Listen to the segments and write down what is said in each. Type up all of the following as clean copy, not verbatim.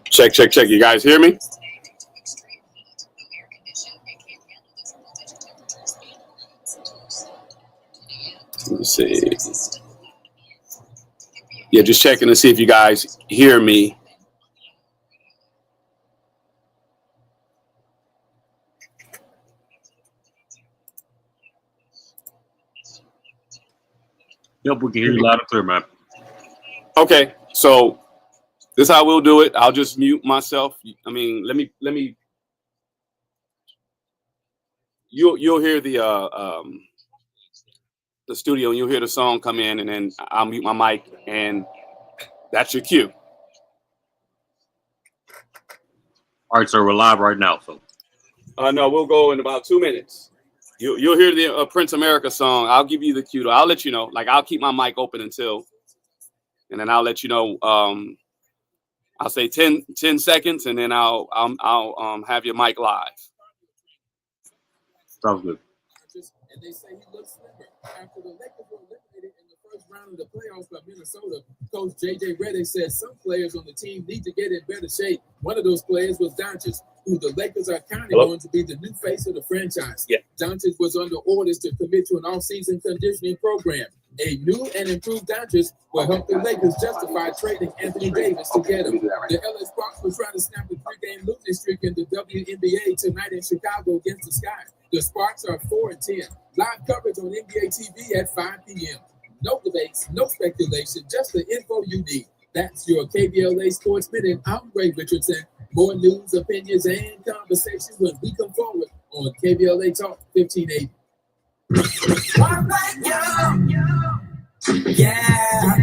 Check, check, check. You guys hear me? Let me see. Yeah, just checking to see if you guys hear me. Yep, we can hear you loud and clear, man. Okay, so this is how we'll do it. I'll just mute myself. I mean, let me. You'll hear the studio, and you'll hear the song come in, and then I'll mute my mic, and that's your cue. All right, sir, we're live right now, Phil. No, we'll go in about 2 minutes. You'll hear the Prince America song. I'll give you the cue. I'll let you know. Like, I'll keep my mic open until, and then I'll let you know. I'll say 10 seconds, and then I'll have your mic live. Sounds good. And they say he looks slimmer. After the Lakers were eliminated in the first round of the playoffs by Minnesota, Coach J.J. Redick said some players on the team need to get in better shape. One of those players was Doncic, who the Lakers are counting on to be the new face of the franchise. Yeah. Doncic was under orders to commit to an off-season conditioning program. A new and improved Doncic will help the Lakers justify trading Anthony Davis to get him. The LA Sparks will try to snap a 3-game losing streak in the WNBA tonight in Chicago against the Sky. The Sparks are 4-10. Live coverage on NBA TV at 5 p.m. No debates, no speculation, just the info you need. That's your KBLA Sports Minute. I'm Ray Richardson. More news, opinions, and conversations when we come forward on KBLA Talk 1580. Yeah.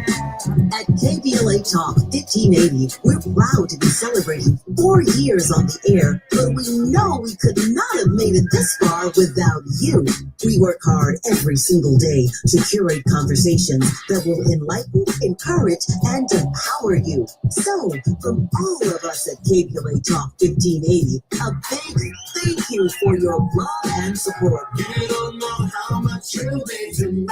At KBLA Talk 1580, we're proud to be celebrating 4 years on the air, but we know we could not have made it this far without you. We work hard every single day to curate conversations that will enlighten, encourage, and empower you. So, from all of us at KBLA Talk 1580, a big thank you for your love and support. You don't know how much you mean to me.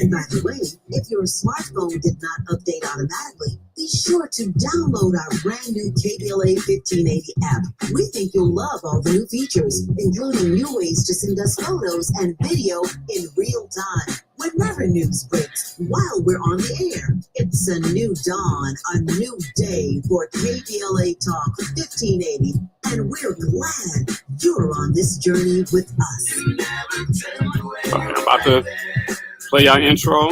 And by the way, if your smartphone did not update automatically, be sure to download our brand new KBLA 1580 app. We think you'll love all the new features, including new ways to send us photos and video in real time. Whenever news breaks, while we're on the air, it's a new dawn, a new day for KBLA Talk 1580, and we're glad you're on this journey with us. I'm about to play our intro.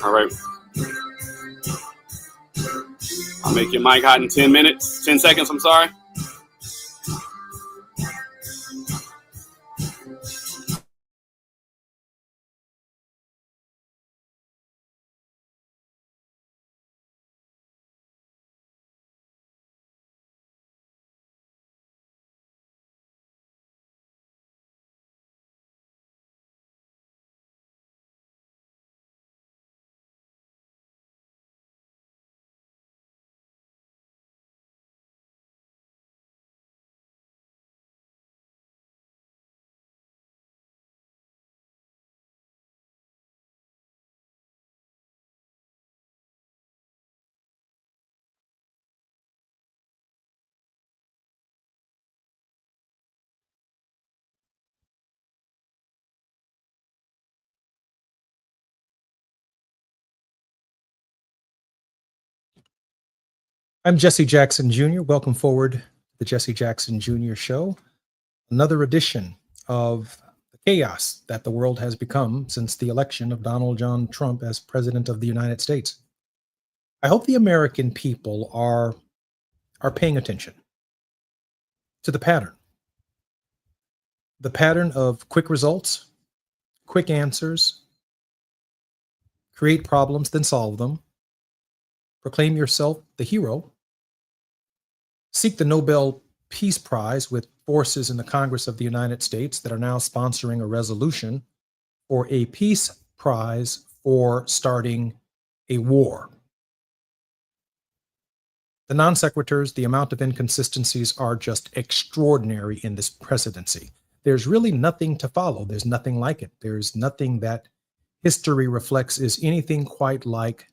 All right. I'll make your mic hot in 10 minutes. 10 seconds, I'm sorry. I'm Jesse Jackson Jr. Welcome forward to the Jesse Jackson Jr. Show. Another edition of the chaos that the world has become since the election of Donald John Trump as President of the United States. I hope the American people are paying attention to the pattern. The pattern of quick results, quick answers, create problems, then solve them, proclaim yourself the hero, seek the Nobel Peace Prize with forces in the Congress of the United States that are now sponsoring a resolution for a peace prize for starting a war. The non sequiturs, the amount of inconsistencies are just extraordinary in this presidency. There's really nothing to follow. There's nothing like it. There's nothing that history reflects is anything quite like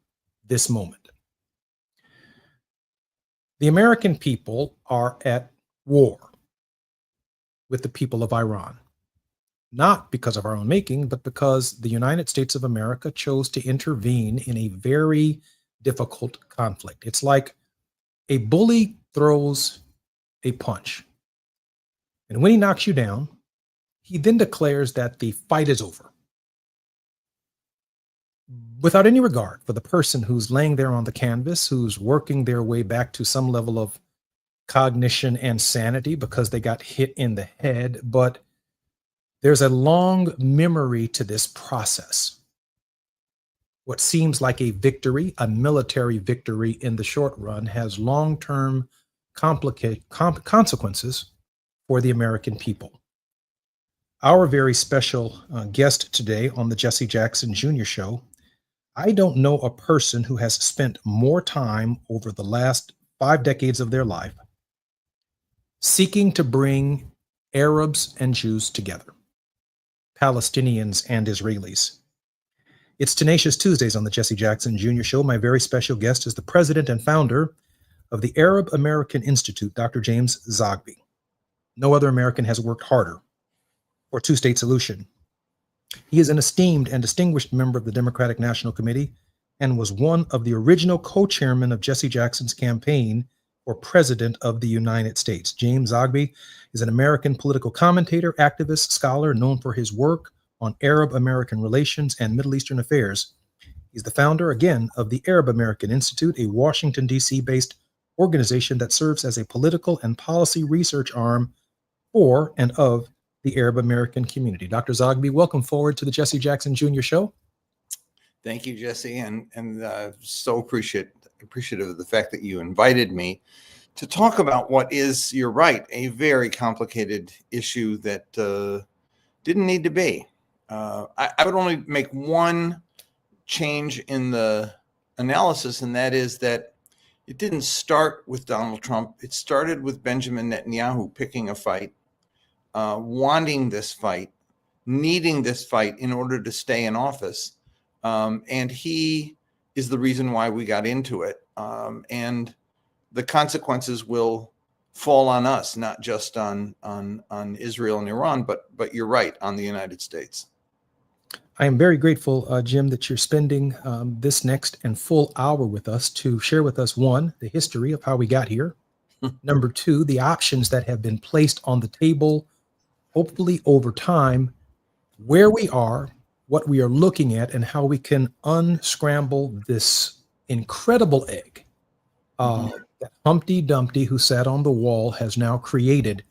this moment. The American people are at war with the people of Iran, not because of our own making, but because the United States of America chose to intervene in a very difficult conflict. It's like a bully throws a punch, and when he knocks you down, he then declares that the fight is over, without any regard for the person who's laying there on the canvas, who's working their way back to some level of cognition and sanity because they got hit in the head. But there's a long memory to this process. What seems like a victory, a military victory in the short run, has long-term consequences for the American people. Our very special guest today on the Jesse Jackson Jr. Show, I don't know a person who has spent more time over the last 5 decades of their life seeking to bring Arabs and Jews together, Palestinians and Israelis. It's Tenacious Tuesdays on the Jesse Jackson Jr. Show. My very special guest is the president and founder of the Arab American Institute, Dr. James Zogby. No other American has worked harder for a two-state solution. He is an esteemed and distinguished member of the Democratic National Committee and was one of the original co-chairmen of Jesse Jackson's campaign for President of the United States. James Zogby is an American political commentator, activist, scholar known for his work on Arab-American relations and Middle Eastern affairs. He's the founder, again, of the Arab American Institute, a Washington, D.C.-based organization that serves as a political and policy research arm for and of the Arab American community. Dr. Zogby, welcome forward to the Jesse Jackson Jr. Show. Thank you, Jesse, and so appreciative of the fact that you invited me to talk about what is, you're right, a very complicated issue that didn't need to be. I would only make one change in the analysis, and that is that it didn't start with Donald Trump. It started with Benjamin Netanyahu picking a fight, wanting this fight, needing this fight in order to stay in office. And he is the reason why we got into it. And the consequences will fall on us, not just on Israel and Iran, but you're right, on the United States. I am very grateful, Jim, that you're spending this next and full hour with us to share with us, one, the history of how we got here. Number two, the options that have been placed on the table, hopefully over time, where we are, what we are looking at, and how we can unscramble this incredible egg that Humpty Dumpty, who sat on the wall, has now created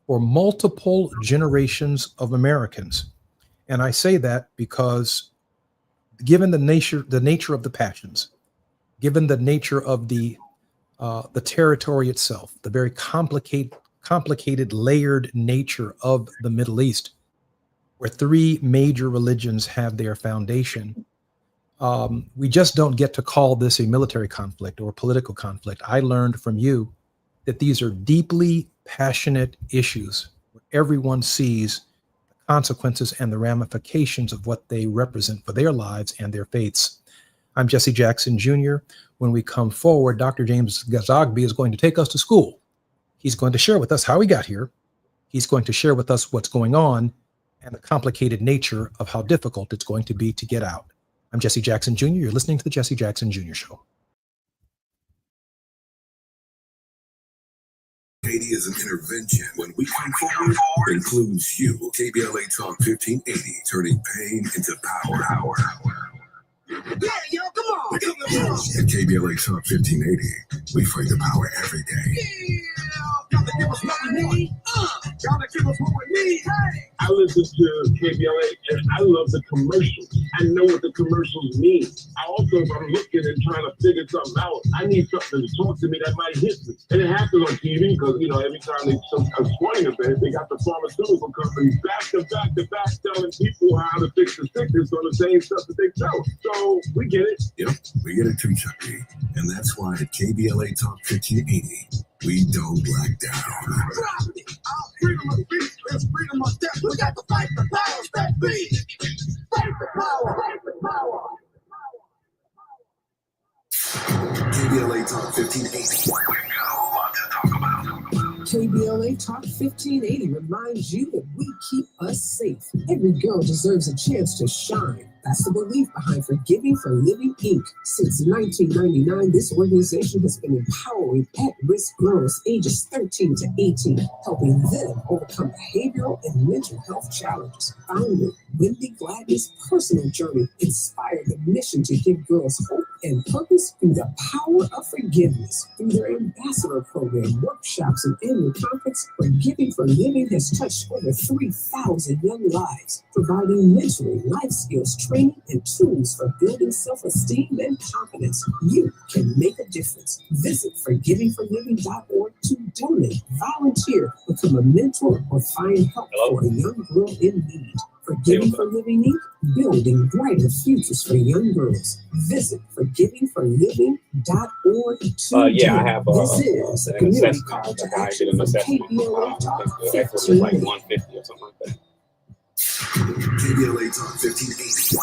for multiple generations of Americans. And I say that because given the nature of the passions, given the nature of the territory itself, the very complicated, layered nature of the Middle East, where 3 major religions have their foundation, we just don't get to call this a military conflict or a political conflict. I learned from you that these are deeply passionate issues where everyone sees the consequences and the ramifications of what they represent for their lives and their faiths. I'm Jesse Jackson Jr. When we come forward, Dr. James Zogby is going to take us to school. He's going to share with us how we got here. He's going to share with us what's going on and the complicated nature of how difficult it's going to be to get out. I'm Jesse Jackson Jr. You're listening to the Jesse Jackson Jr. Show. Haiti is an intervention. When we come forward, includes you. KBLA Talk 1580, turning pain into power. Yeah, yo, come on. At KBLA Talk 1580, we fight the power every day. Yeah, I listen to KBLA and I love the commercials. I know what the commercials mean. I also, if I'm looking and trying to figure something out, I need something to talk to me that might hit me. And it happens on TV because, you know, every time they show a sporting event, they got the pharmaceutical companies back to back telling people how to fix the sickness on the same stuff that they tell. So we get it. Yep, we get it too, Chucky. And that's why at KBLA Talk 1580, we don't back down. Our freedom of speech is freedom of death. We got to fight the powers that be. Fight the power. Fight the power. KBLA Talk 1580. We got a lot to talk about. KBLA Talk 1580 reminds you that we keep us safe. Every girl deserves a chance to shine. That's the belief behind Forgiving for Living, Inc. Since 1999, this organization has been empowering at-risk girls ages 13 to 18, helping them overcome behavioral and mental health challenges. Founder Wendy Gladney's personal journey inspired the mission to give girls hope and purpose through the power of forgiveness. Through their ambassador program, workshops, and annual conference, Forgiving for Living has touched over 3,000 young lives, providing mentoring, life skills, training, and tools for building self-esteem and confidence. You can make a difference. Visit forgivingforliving.org to donate, volunteer, become a mentor, or find help for a young girl in need. Forgiving for Living, Inc., building brighter futures for young girls. Visit forgivingforliving.org today. Yeah, I have this is a community call to I action did an from assessment. KBLA Talk I think it was like 1580. 150 or something like that. KBLA Talk 1580.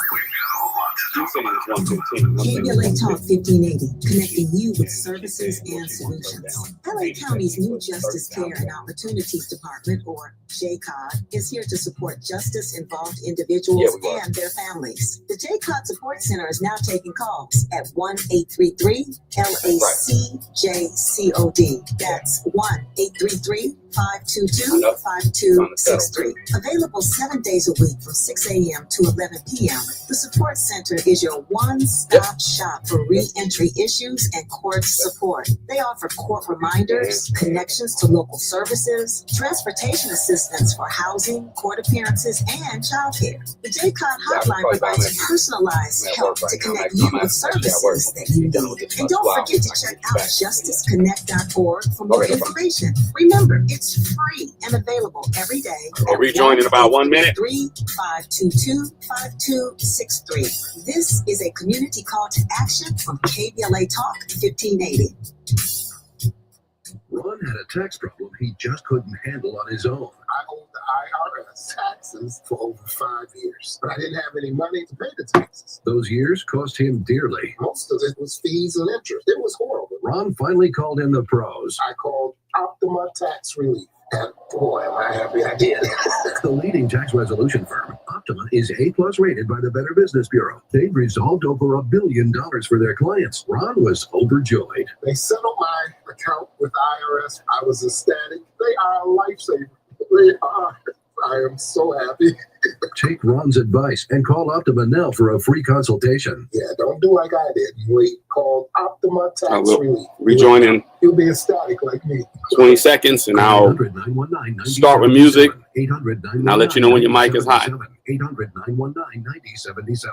You said it's 115. KBLA Talk 1580, connecting you with services and solutions. LA County's new Justice Care and Opportunities Department, or JCOD, is here to support justice-involved individuals and their families. The JCOD Support Center is now taking calls at 1-833-LAC-JCOD. That's 1-833-522-5263. Available 7 days a week from 6 a.m. to 11 p.m. The Support Center is your one-stop shop for re-entry issues and court support. They offer court reminders, connections to local services, transportation assistance for housing, court appearances, and childcare. The JCOD hotline provides personalized help to connect you with services that you need. And don't forget to check out justiceconnect.org for more information. Remember, it's free and available every day. I'll rejoin in about 1 minute. 522-5263. This is a community call to action from KBLA Talk 1580. Ron had a tax problem he just couldn't handle on his own. I owed the IRS taxes for over 5 years, but I didn't have any money to pay the taxes. Those years cost him dearly. Most of it was fees and interest. It was horrible. Ron finally called in the pros. I called Optima Tax Relief. And boy, am I happy I did. The leading tax resolution firm, Optima, is A+ rated by the Better Business Bureau. They've resolved over $1 billion for their clients. Ron was overjoyed. They settled my account with IRS. I was ecstatic. They are a lifesaver. They are. I am so happy. Take Ron's advice and call Optima now for a free consultation. Yeah, don't do like I did. Wait, call Optima Tax Relief. Rejoin in You'll be ecstatic like me. 20 seconds and I'll start with music. And I'll let you know when your mic is hot. 800-919-9077.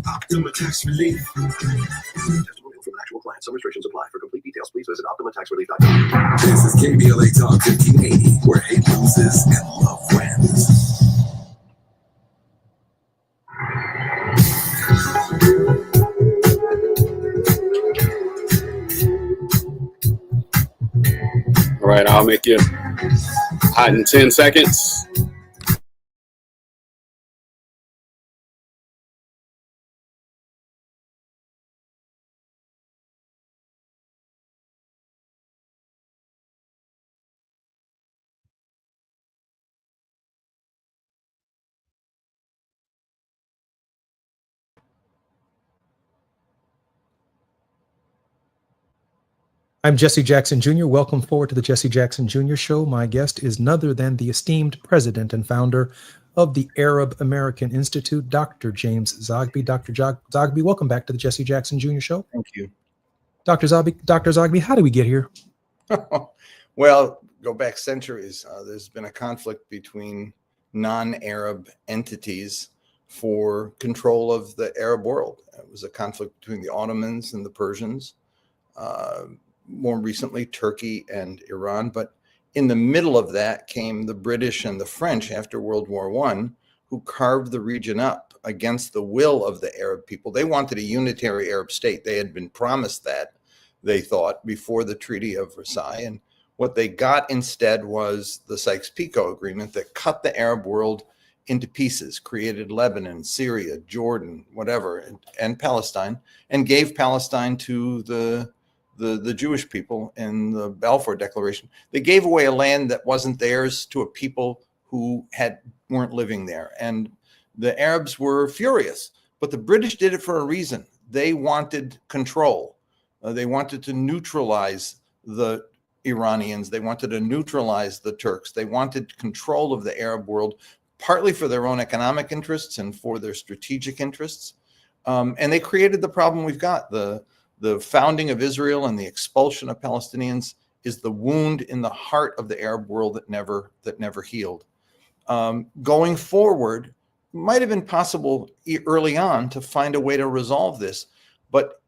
Optima Tax Relief. Testimonial from an actual client. Some restrictions apply. For complete details, please visit OptimaTaxRelief.com. This is KBLA Talk 1580, where hate loses and love wins. All right, I'll make you hot in 10 seconds. I'm Jesse Jackson Jr. Welcome forward to the Jesse Jackson Jr. Show. My guest is none other than the esteemed president and founder of the Arab American Institute, Dr. James Zogby. Dr. Zogby, welcome back to the Jesse Jackson Jr. Show. Thank you. Dr. Zogby, how did we get here? Well, go back centuries. There's been a conflict between non-Arab entities for control of the Arab world. It was a conflict between the Ottomans and the Persians, more recently Turkey and Iran. But in the middle of that came the British and the French after World War I, who carved the region up against the will of the Arab people. They wanted a unitary Arab state. They had been promised that, they thought, before the Treaty of Versailles. And what they got instead was the Sykes-Picot Agreement that cut the Arab world into pieces, created Lebanon, Syria, Jordan, whatever, and Palestine, and gave Palestine to the Jewish people in the Balfour Declaration. They gave away a land that wasn't theirs to a people who weren't living there. And the Arabs were furious, but the British did it for a reason. They wanted control. They wanted to neutralize the Iranians. They wanted to neutralize the Turks. They wanted control of the Arab world, partly for their own economic interests and for their strategic interests. And they created the problem we've got. The founding of Israel and the expulsion of Palestinians is the wound in the heart of the Arab world that never healed. Going forward, might have been possible early on to find a way to resolve this, but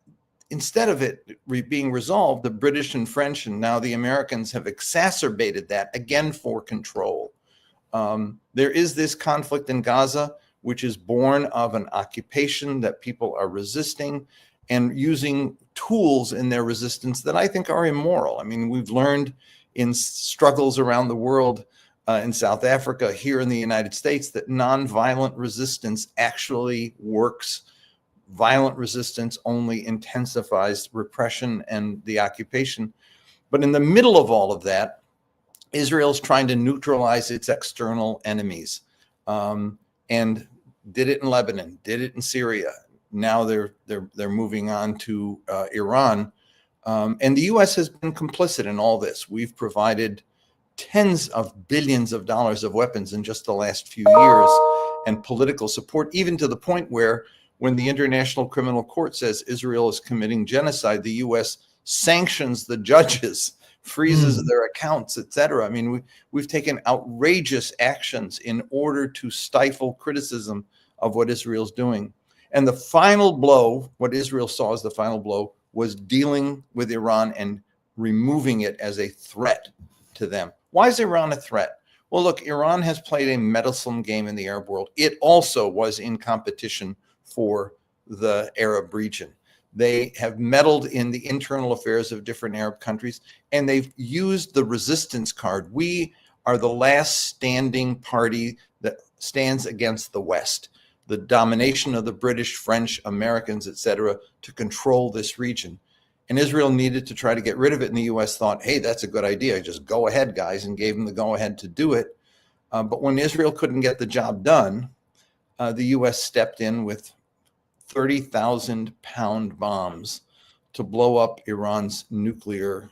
instead of it being resolved, the British and French and now the Americans have exacerbated that, again, for control. There is this conflict in Gaza, which is born of an occupation that people are resisting and using tools in their resistance that I think are immoral. I mean, we've learned in struggles around the world, in South Africa, here in the United States, that nonviolent resistance actually works. Violent resistance only intensifies repression and the occupation. But in the middle of all of that, Israel's trying to neutralize its external enemies, and did it in Lebanon, did it in Syria. Now they're moving on to Iran, and the U.S. has been complicit in all this. We've provided tens of billions of dollars of weapons in just the last few years, and political support, even to the point where when the International Criminal Court says Israel is committing genocide, the U.S. sanctions the judges, freezes their accounts, etc. I mean, we've taken outrageous actions in order to stifle criticism of what Israel's doing. And the final blow, what Israel saw as the final blow, was dealing with Iran and removing it as a threat to them. Why is Iran a threat? Well, look, Iran has played a meddlesome game in the Arab world. It also was in competition for the Arab region. They have meddled in the internal affairs of different Arab countries, and they've used the resistance card. We are the last standing party that stands against the West, the domination of the British, French, Americans, etc., to control this region. And Israel needed to try to get rid of it, and the U.S. thought, hey, that's a good idea. Just go ahead, guys, and gave them the go-ahead to do it. But when Israel couldn't get the job done, the U.S. stepped in with 30,000-pound bombs to blow up Iran's nuclear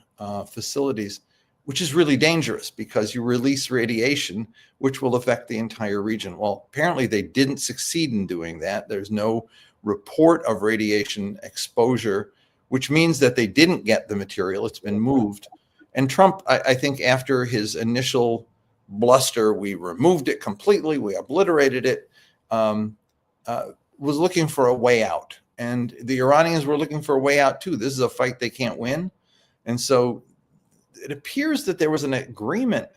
facilities, which is really dangerous because you release radiation, which will affect the entire region. Well, apparently they didn't succeed in doing that. There's no report of radiation exposure, which means that they didn't get the material. It's been moved. And Trump, I think after his initial bluster, we removed it completely, we obliterated it, was looking for a way out. And the Iranians were looking for a way out too. This is a fight they can't win. And so it appears that there was an agreement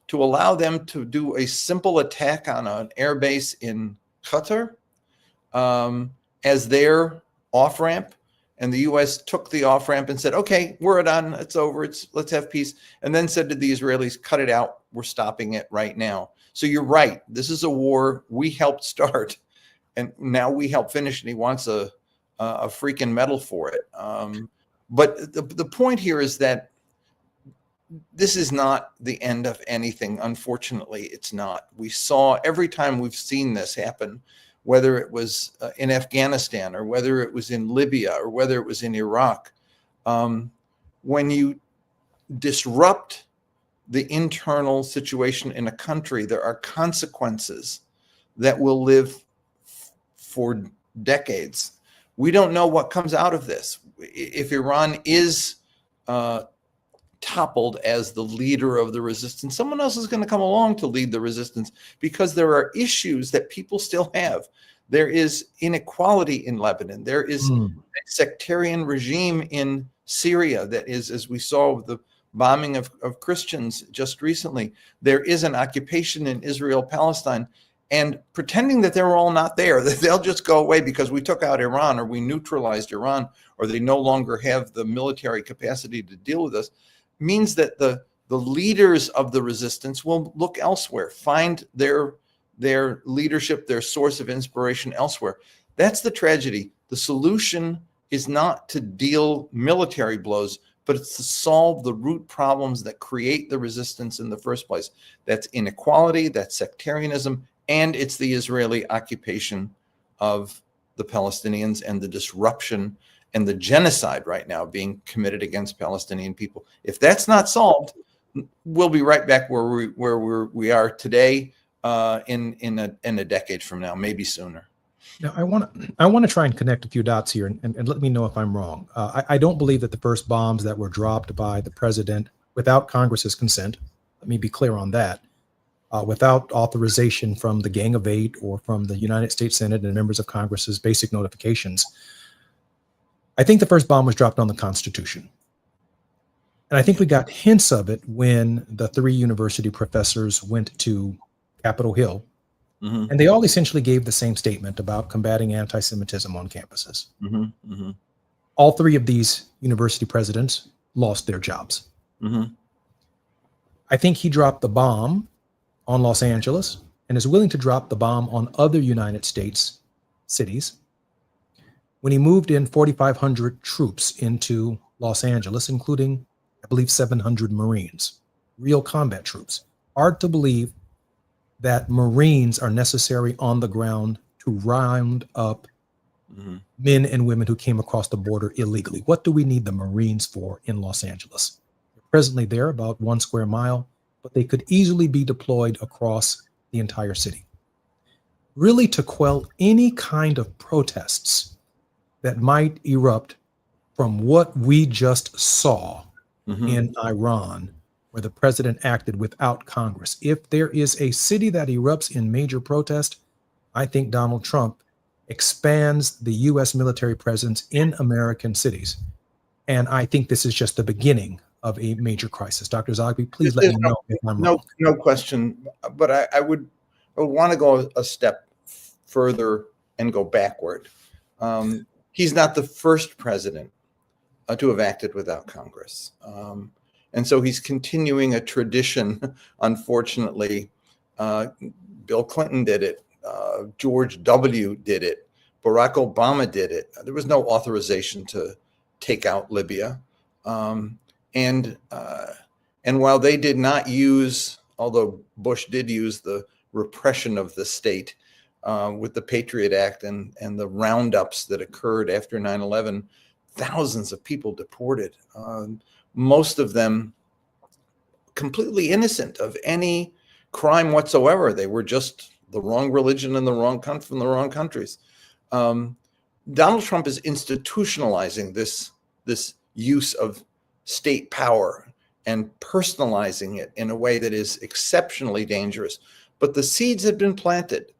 to allow them to do a simple attack on an air base in Qatar as their off-ramp. And the U.S. took the off-ramp and said, okay, we're done. It's over. Let's have peace. And then said to the Israelis, cut it out. We're stopping it right now. So you're right. This is a war we helped start, and now we help finish. And he wants a freaking medal for it. But the point here is that this is not the end of anything. Unfortunately, it's not. We saw every time we've seen this happen, whether it was in Afghanistan or whether it was in Libya or whether it was in Iraq, when you disrupt the internal situation in a country, there are consequences that will live for decades. We don't know what comes out of this. If Iran is toppled as the leader of the resistance. Someone else is going to come along to lead the resistance, because there are issues that people still have. There is inequality in Lebanon. There is a sectarian regime in Syria that is, as we saw with the bombing of Christians just recently. There is an occupation in Israel, Palestine, and pretending that they're all not there, that they'll just go away because we took out Iran or we neutralized Iran or they no longer have the military capacity to deal with us, means that the leaders of the resistance will look elsewhere, find their leadership, their source of inspiration elsewhere. That's the tragedy. The solution is not to deal military blows, but it's to solve the root problems that create the resistance in the first place. That's inequality, that's sectarianism, and it's the Israeli occupation of the Palestinians and the disruption and the genocide right now being committed against Palestinian people. If that's not solved, we'll be right back where we are today in a decade from now, maybe sooner. Now, I want to try and connect a few dots here and let me know if I'm wrong. I don't believe that the first bombs that were dropped by the president without Congress's consent, let me be clear on that, without authorization from the Gang of Eight or from the United States Senate and members of Congress's basic notifications. I think the first bomb was dropped on the Constitution. And I think we got hints of it when the 3 university professors went to Capitol Hill. And they all essentially gave the same statement about combating anti-Semitism on campuses. All 3 of these university presidents lost their jobs. I think he dropped the bomb on Los Angeles and is willing to drop the bomb on other United States cities when he moved in 4,500 troops into Los Angeles, including, I believe, 700 Marines, real combat troops. Hard to believe that Marines are necessary on the ground to round up men and women who came across the border illegally. What do we need the Marines for in Los Angeles? They're presently there about 1 square mile, but they could easily be deployed across the entire city. Really to quell any kind of protests that might erupt from what we just saw in Iran, where the president acted without Congress. If there is a city that erupts in major protest, I think Donald Trump expands the U.S. military presence in American cities. And I think this is just the beginning of a major crisis. Dr. Zogby, please let me know if I'm wrong. No question. But I would want to go a step further and go backward. He's not the first president to have acted without Congress. And so he's continuing a tradition. Unfortunately, Bill Clinton did it. George W. did it. Barack Obama did it. There was no authorization to take out Libya. And while they did not use, although Bush did use the repression of the state with the Patriot Act and the roundups that occurred after 9/11, thousands of people deported. Most of them completely innocent of any crime whatsoever. They were just the wrong religion and the wrong from the wrong countries. Donald Trump is institutionalizing this use of state power and personalizing it in a way that is exceptionally dangerous. But the seeds have been planted.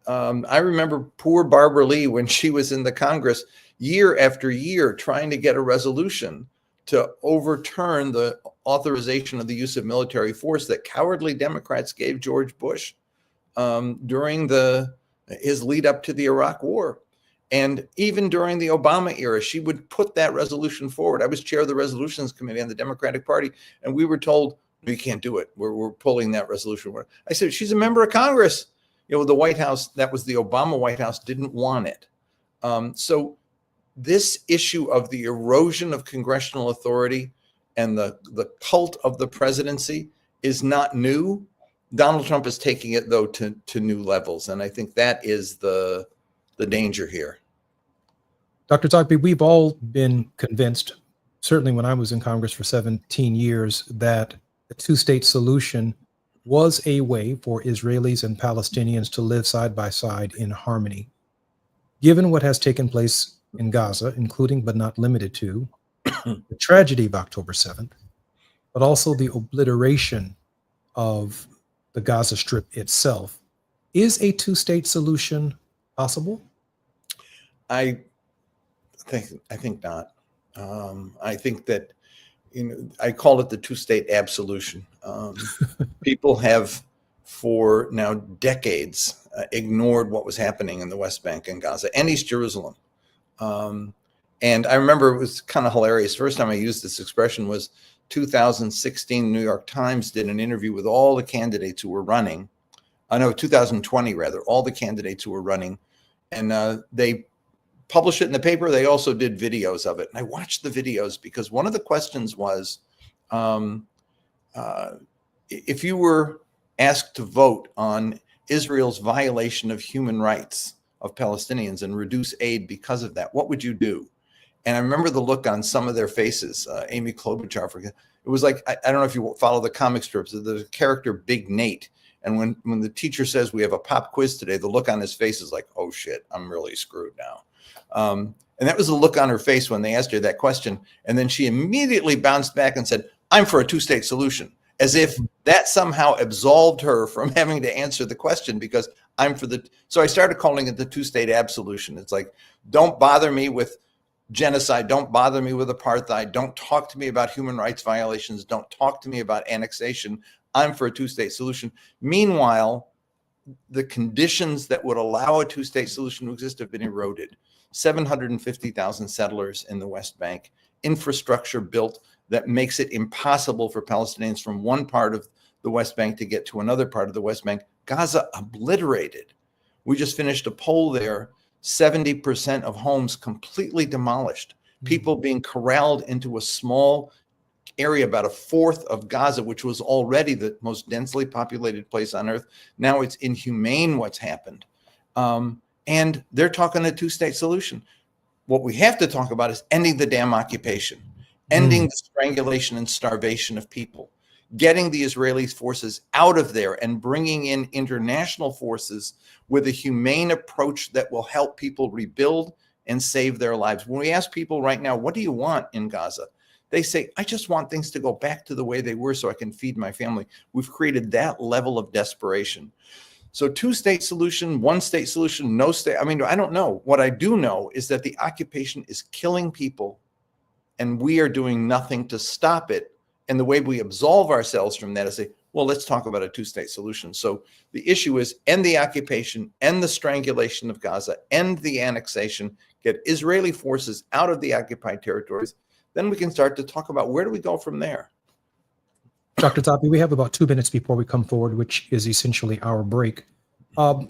I remember poor Barbara Lee when she was in the Congress year after year trying to get a resolution to overturn the authorization of the use of military force that cowardly Democrats gave George Bush during his lead up to the Iraq War. And even during the Obama era, she would put that resolution forward. I was chair of the resolutions committee on the Democratic Party, and we were told, we can't do it. We're pulling that resolution. I said, she's a member of Congress. The White House, that was the Obama White House, didn't want it. So this issue of the erosion of congressional authority and the cult of the presidency is not new. Donald Trump is taking it, though, to new levels. And I think that is the danger here. Dr. Zogby, we've all been convinced, certainly when I was in Congress for 17 years, that the two-state solution was a way for Israelis and Palestinians to live side by side in harmony. Given what has taken place in Gaza, including but not limited to the tragedy of October 7th, but also the obliteration of the Gaza Strip itself. Is a two-state solution possible? I think not. I think that, I call it the two-state absolution. People have, for now decades, ignored what was happening in the West Bank and Gaza and East Jerusalem. And I remember it was kind of hilarious. First time I used this expression was 2016. New York Times did an interview with all the candidates who were running. I know 2020 rather, all the candidates who were running, and they published it in the paper. They also did videos of it, and I watched the videos because one of the questions was, if you were asked to vote on Israel's violation of human rights of Palestinians and reduce aid because of that, what would you do? And I remember the look on some of their faces. Amy Klobuchar, it was like, I don't know if you follow the comic strips, the character Big Nate. And when the teacher says we have a pop quiz today, the look on his face is like, oh shit, I'm really screwed now. And that was the look on her face when they asked her that question. And then she immediately bounced back and said, I'm for a two-state solution, as if that somehow absolved her from having to answer the question, because I'm for the. So I started calling it the two-state absolution. It's like, don't bother me with genocide. Don't bother me with apartheid. Don't talk to me about human rights violations. Don't talk to me about annexation. I'm for a two-state solution. Meanwhile, the conditions that would allow a two-state solution to exist have been eroded. 750,000 settlers in the West Bank, infrastructure built that makes it impossible for Palestinians from one part of the West Bank to get to another part of the West Bank. Gaza obliterated. We just finished a poll there. 70% of homes completely demolished. People being corralled into a small area, about a fourth of Gaza, which was already the most densely populated place on earth. Now it's inhumane what's happened. And they're talking a two-state solution. What we have to talk about is ending the damn occupation, ending the strangulation and starvation of people, getting the Israeli forces out of there and bringing in international forces with a humane approach that will help people rebuild and save their lives. When we ask people right now, what do you want in Gaza? They say, I just want things to go back to the way they were so I can feed my family. We've created that level of desperation. So two-state solution, one-state solution, no state. I mean, I don't know. What I do know is that the occupation is killing people, and we are doing nothing to stop it. And the way we absolve ourselves from that is say, well, let's talk about a two-state solution. So the issue is end the occupation, end the strangulation of Gaza, end the annexation, get Israeli forces out of the occupied territories. Then we can start to talk about where do we go from there. Dr. Tapi, we have about 2 minutes before we come forward, which is essentially our break. I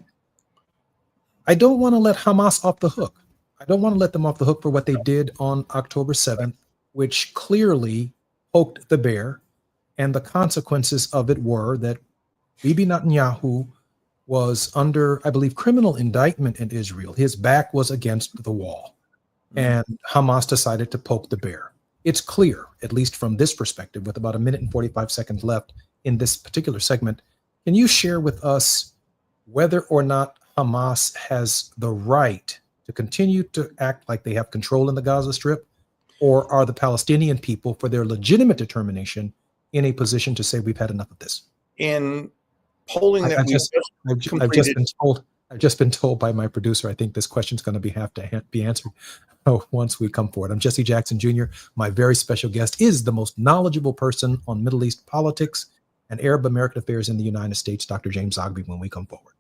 don't want to let Hamas off the hook. I don't want to let them off the hook for what they did on October 7th, which clearly poked the bear. And the consequences of it were that Bibi Netanyahu was under, I believe, criminal indictment in Israel. His back was against the wall. And Hamas decided to poke the bear. It's clear, at least from this perspective, with about 1 minute and 45 seconds left in this particular segment. Can you share with us whether or not Hamas has the right to continue to act like they have control in the Gaza Strip, or are the Palestinian people, for their legitimate determination, in a position to say we've had enough of this? In polling that I've just been told by my producer, I think this question's going to have to be answered once we come forward. I'm Jesse Jackson Jr. My very special guest is the most knowledgeable person on Middle East politics and Arab American affairs in the United States, Dr. James Zogby, when we come forward.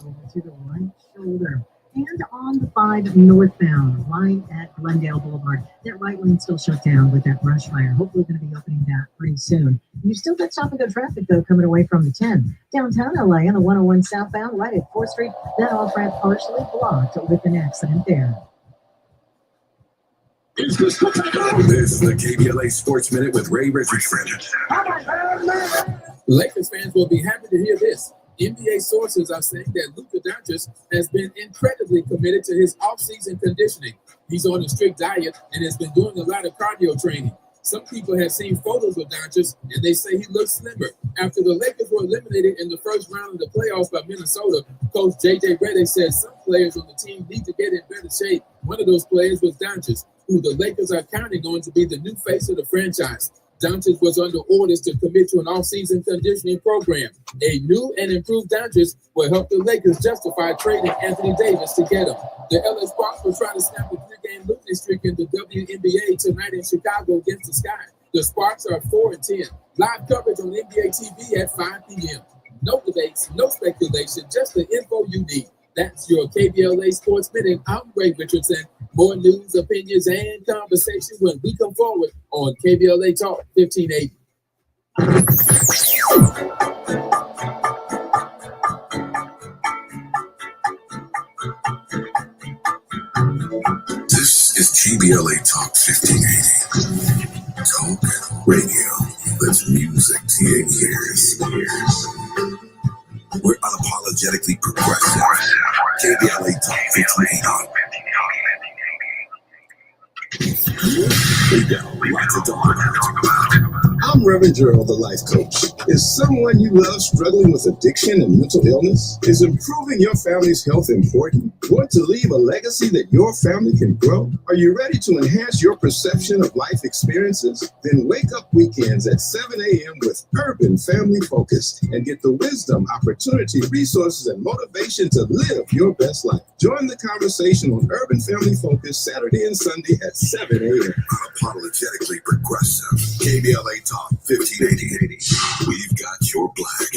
over to the right shoulder. And on the 5 northbound, right at Glendale Boulevard. That right lane still shut down with that brush fire. Hopefully going to be opening that pretty soon. You've still got stop and go traffic, though, coming away from the 10. Downtown LA on the 101 southbound, right at 4th Street. That off-ramp partially blocked with an accident there. This is the KBLA Sports Minute with Ray Richardson. Lakers fans will be happy to hear this. NBA sources are saying that Luka Doncic has been incredibly committed to his off-season conditioning. He's on a strict diet and has been doing a lot of cardio training. Some people have seen photos of Doncic, and they say he looks slimmer. After the Lakers were eliminated in the first round of the playoffs by Minnesota, Coach J.J. Redick said some players on the team need to get in better shape. One of those players was Doncic, who the Lakers are counting on to be the new face of the franchise. Doncic was under orders to commit to an off-season conditioning program. A new and improved Doncic will help the Lakers justify trading Anthony Davis to get him. The LA Sparks will try to snap a 3-game losing streak in the WNBA tonight in Chicago against the Sky. The Sparks are 4-10. Live coverage on NBA TV at 5 p.m. No debates, no speculation, just the info you need. That's your KBLA Sports Minute. I'm Ray Richardson. More news, opinions, and conversation when we come forward on KBLA Talk 1580. This is KBLA Talk 1580. Talk radio. That's music to your ears. We're unapologetically progressive. KBLA Talk 1580. We got lots to talk about. I'm Reverend Gerald, the life coach. Is someone you love struggling with addiction and mental illness? Is improving your family's health important? Want to leave a legacy that your family can grow? Are you ready to enhance your perception of life experiences? Then wake up weekends at 7 a.m. with Urban Family Focus and get the wisdom, opportunity, resources, and motivation to live your best life. Join the conversation on Urban Family Focus Saturday and Sunday at 7 a.m. Unapologetically progressive. KBLA Talk 1580. We've got your black.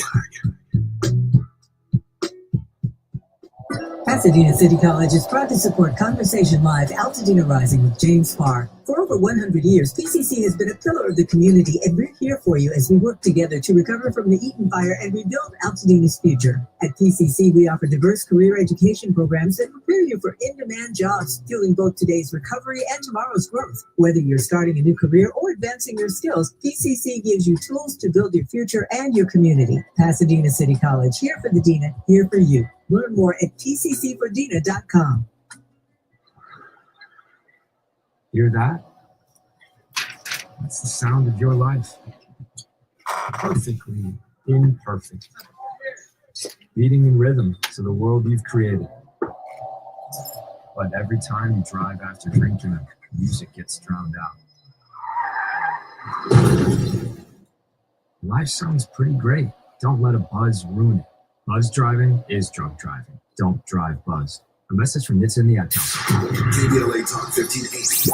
Pasadena City College is proud to support Conversation Live Altadena Rising with James Farr. For over 100 years, PCC has been a pillar of the community, and we're here for you as we work together to recover from the Eaton fire and rebuild Altadena's future. At PCC, we offer diverse career education programs that prepare you for in-demand jobs, fueling both today's recovery and tomorrow's growth. Whether you're starting a new career or advancing your skills, PCC gives you tools to build your future and your community. Pasadena City College, here for the Dena, here for you. Learn more at pccfordena.com. Hear that? That's the sound of your life. Perfectly imperfect. Beating in rhythm to the world you've created. But every time you drive after drinking, music gets drowned out. Life sounds pretty great. Don't let a buzz ruin it. Buzz driving is drunk driving. Don't drive buzzed. A message from Nits in the Ad Council. KBLA Talk 1580.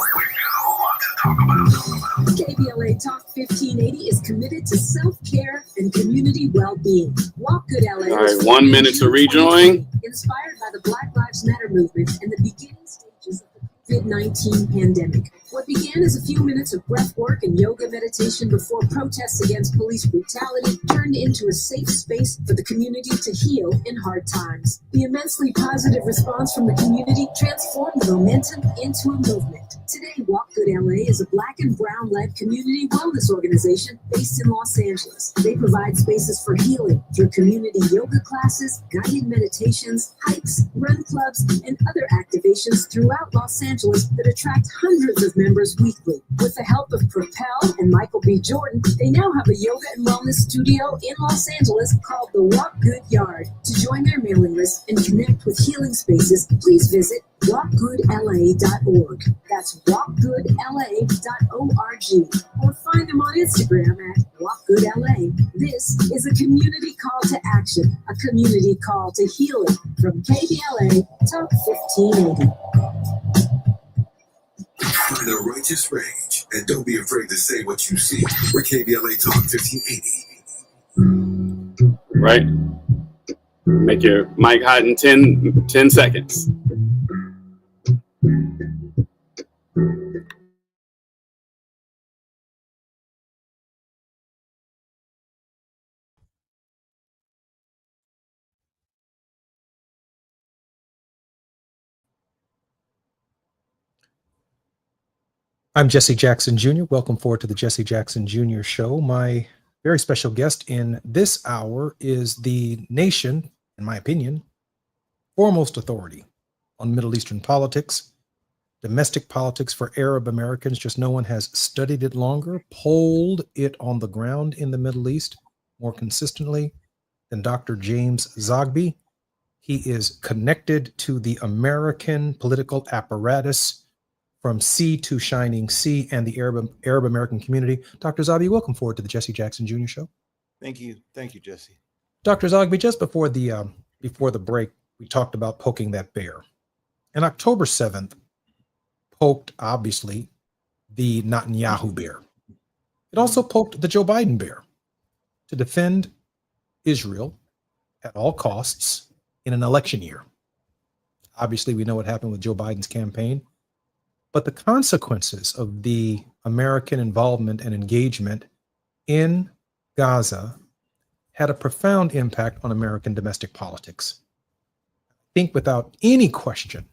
KBLA Talk 1580 is committed to self-care and community well-being. Walk Good LA. All right, 1 minute to rejoin. Inspired by the Black Lives Matter movement and the beginning stages of the COVID-19 pandemic. What began as a few minutes of breath work and yoga meditation before protests against police brutality turned into a safe space for the community to heal in hard times. The immensely positive response from the community transformed the momentum into a movement. Today, Walk Good LA is a Black and Brown-led community wellness organization based in Los Angeles. They provide spaces for healing through community yoga classes, guided meditations, hikes, run clubs, and other activations throughout Los Angeles that attract hundreds of members weekly. With the help of Propel and Michael B. Jordan, they now have a yoga and wellness studio in Los Angeles called the Walk Good Yard. To join their mailing list and connect with healing spaces, please visit walkgoodla.org. That's walkgoodla.org. Or find them on Instagram at walkgoodla. This is a community call to action, a community call to healing from KBLA Talk 1580. Find a righteous rage and don't be afraid to say what you see. We're KBLA Talk 1580. Right. Make your mic hot in 10 seconds. I'm Jesse Jackson Jr. Welcome forward to the Jesse Jackson Jr. Show. My very special guest in this hour is the nation, in my opinion, foremost authority on Middle Eastern politics, domestic politics for Arab Americans. Just no one has studied it longer, polled it on the ground in the Middle East more consistently than Dr. James Zogby. He is connected to the American political apparatus from sea to shining sea and the Arab American community. Dr. Zogby, welcome forward to the Jesse Jackson Jr. Show. Thank you, Jesse. Dr. Zogby, just before the break, we talked about poking that bear. And October 7th poked, obviously, the Netanyahu bear. It also poked the Joe Biden bear to defend Israel at all costs in an election year. Obviously, we know what happened with Joe Biden's campaign. But the consequences of the American involvement and engagement in Gaza had a profound impact on American domestic politics. I think without any question,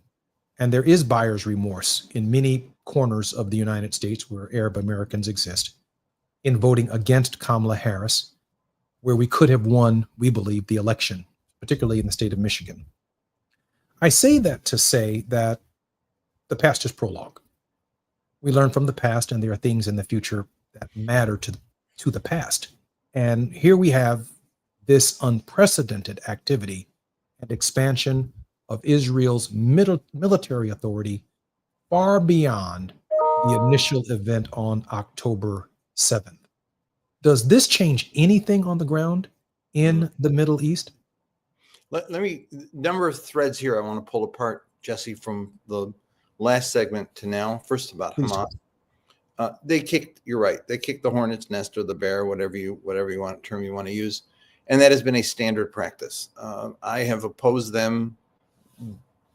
and there is buyer's remorse in many corners of the United States where Arab Americans exist, in voting against Kamala Harris, where we could have won, we believe, the election, particularly in the state of Michigan. I say that to say that the past is prologue. We learn from the past, and there are things in the future that matter to the past. And here we have this unprecedented activity and expansion of Israel's military authority far beyond the initial event on October 7th. Does this change anything on the ground in the Middle East? Let me, number of threads here I want to pull apart, Jesse, from the last segment to now. First about Hamas. You're right. They kicked the hornet's nest or the bear, whatever you want term you want to use. And that has been a standard practice. I have opposed them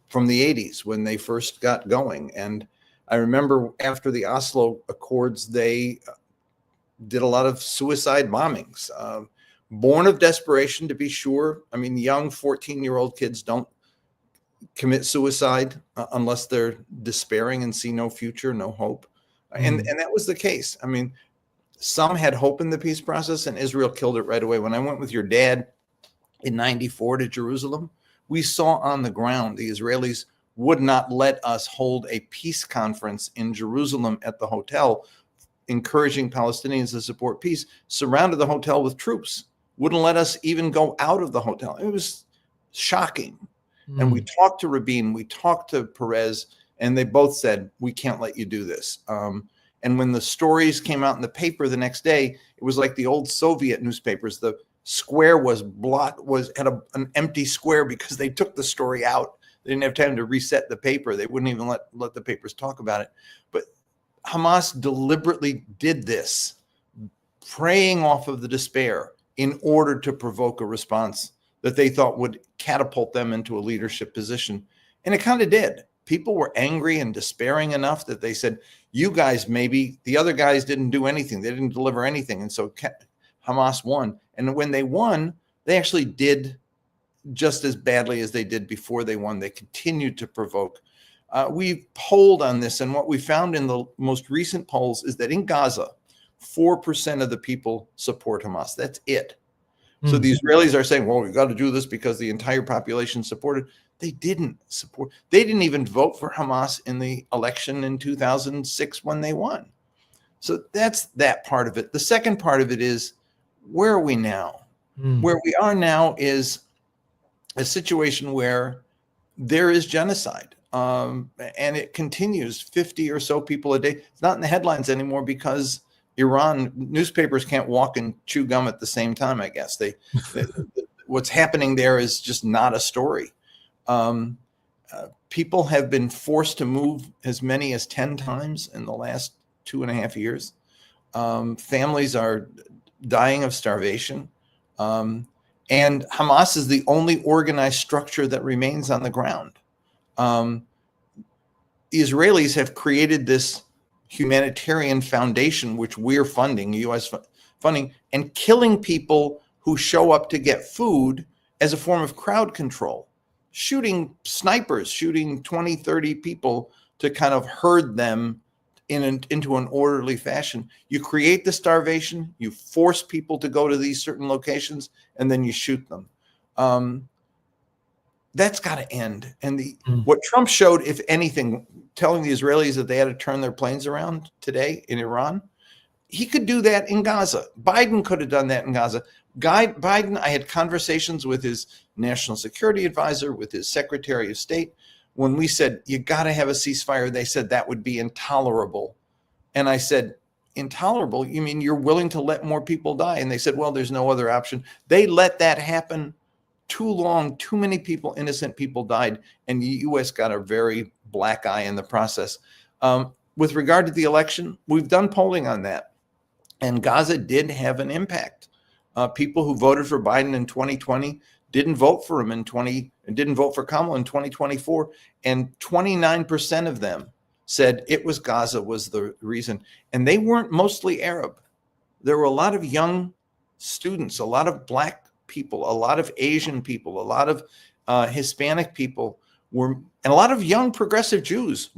from the 80s when they first got going. And I remember after the Oslo Accords, they did a lot of suicide bombings, born of desperation, to be sure. I mean, young 14-year-old kids don't commit suicide unless they're despairing and see no future, no hope. And that was the case. I mean, some had hope in the peace process, and Israel killed it right away. When I went with your dad in '94 to Jerusalem, we saw on the ground the Israelis would not let us hold a peace conference in Jerusalem at the hotel, encouraging Palestinians to support peace, surrounded the hotel with troops, wouldn't let us even go out of the hotel. It was shocking. And we talked to Rabin, we talked to Perez, and they both said, we can't let you do this. And when the stories came out in the paper the next day, it was like the old Soviet newspapers. The square was had an empty square because they took the story out. They didn't have time to reset the paper. They wouldn't even let the papers talk about it. But Hamas deliberately did this, preying off of the despair in order to provoke a response that they thought would catapult them into a leadership position. And it kind of did. People were angry and despairing enough that they said, you guys, maybe the other guys didn't do anything. They didn't deliver anything. And so Hamas won. And when they won, they actually did just as badly as they did before they won. They continued to provoke. We polled on this, and what we found in the most recent polls is that in Gaza, 4% of the people support Hamas. That's it. So the Israelis are saying, well, we've got to do this because the entire population supported. They didn't support. They didn't even vote for Hamas in the election in 2006 when they won. So that's that part of it. The second part of it is, where are we now? Where we are now is a situation where there is genocide. And it continues, 50 or so people a day. It's not in the headlines anymore because Iran newspapers can't walk and chew gum at the same time, I guess. What's happening there is just not a story. People have been forced to move as many as 10 times in the last 2.5 years. Families are dying of starvation. And Hamas is the only organized structure that remains on the ground. The Israelis have created this humanitarian foundation, which we're funding, U.S. funding, and killing people who show up to get food as a form of crowd control, shooting snipers, shooting 20, 30 people to kind of herd them into an orderly fashion. You create the starvation, you force people to go to these certain locations, and then you shoot them. That's got to end. And what Trump showed, if anything, telling the Israelis that they had to turn their planes around today in Iran, he could do that in Gaza. Biden could have done that in Gaza. Biden, I had conversations with his national security advisor, with his secretary of state. When we said, you got to have a ceasefire, they said that would be intolerable. And I said, intolerable? You mean you're willing to let more people die? And they said, well, there's no other option. They let that happen too long. Too many people, innocent people died. And the U.S. got a very black eye in the process. With regard to the election, we've done polling on that. And Gaza did have an impact. People who voted for Biden in 2020 didn't vote for him didn't vote for Kamala in 2024. And 29% of them said it was Gaza was the reason. And they weren't mostly Arab. There were a lot of young students, a lot of Black people, a lot of Asian people, a lot of Hispanic people and a lot of young progressive Jews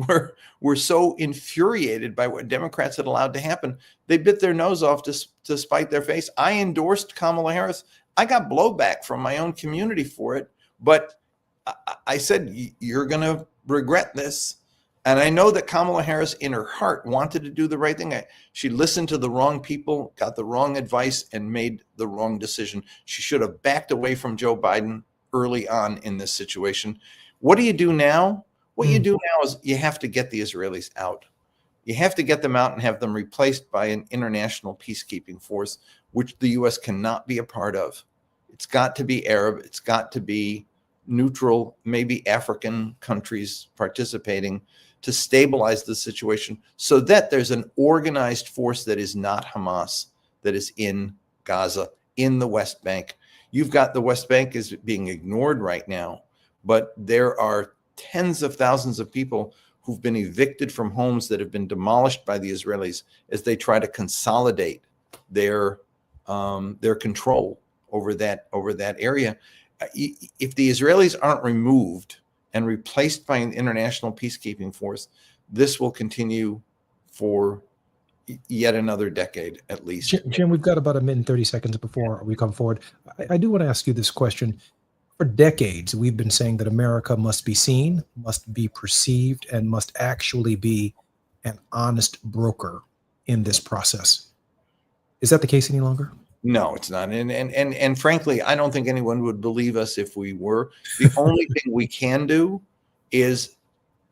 were so infuriated by what Democrats had allowed to happen. They bit their nose off to spite their face. I endorsed Kamala Harris. I got blowback from my own community for it, but I said, you're going to regret this. And I know that Kamala Harris in her heart wanted to do the right thing. She listened to the wrong people, got the wrong advice, and made the wrong decision. She should have backed away from Joe Biden early on in this situation. What do you do now? What you do now is you have to get the Israelis out. You have to get them out and have them replaced by an international peacekeeping force, which the U.S. cannot be a part of. It's got to be Arab. It's got to be neutral, maybe African countries participating to stabilize the situation so that there's an organized force that is not Hamas, that is in Gaza, in the West Bank. You've got the West Bank is being ignored right now, but there are tens of thousands of people who've been evicted from homes that have been demolished by the Israelis as they try to consolidate their control over that area. If the Israelis aren't removed and replaced by an international peacekeeping force, this will continue for yet another decade at least. Jim, we've got about a minute and 30 seconds before we come forward. I do want to ask you this question. For decades, we've been saying that America must be seen, must be perceived, and must actually be an honest broker in this process. Is that the case any longer? No, it's not. And frankly, I don't think anyone would believe us if we were. The only thing we can do is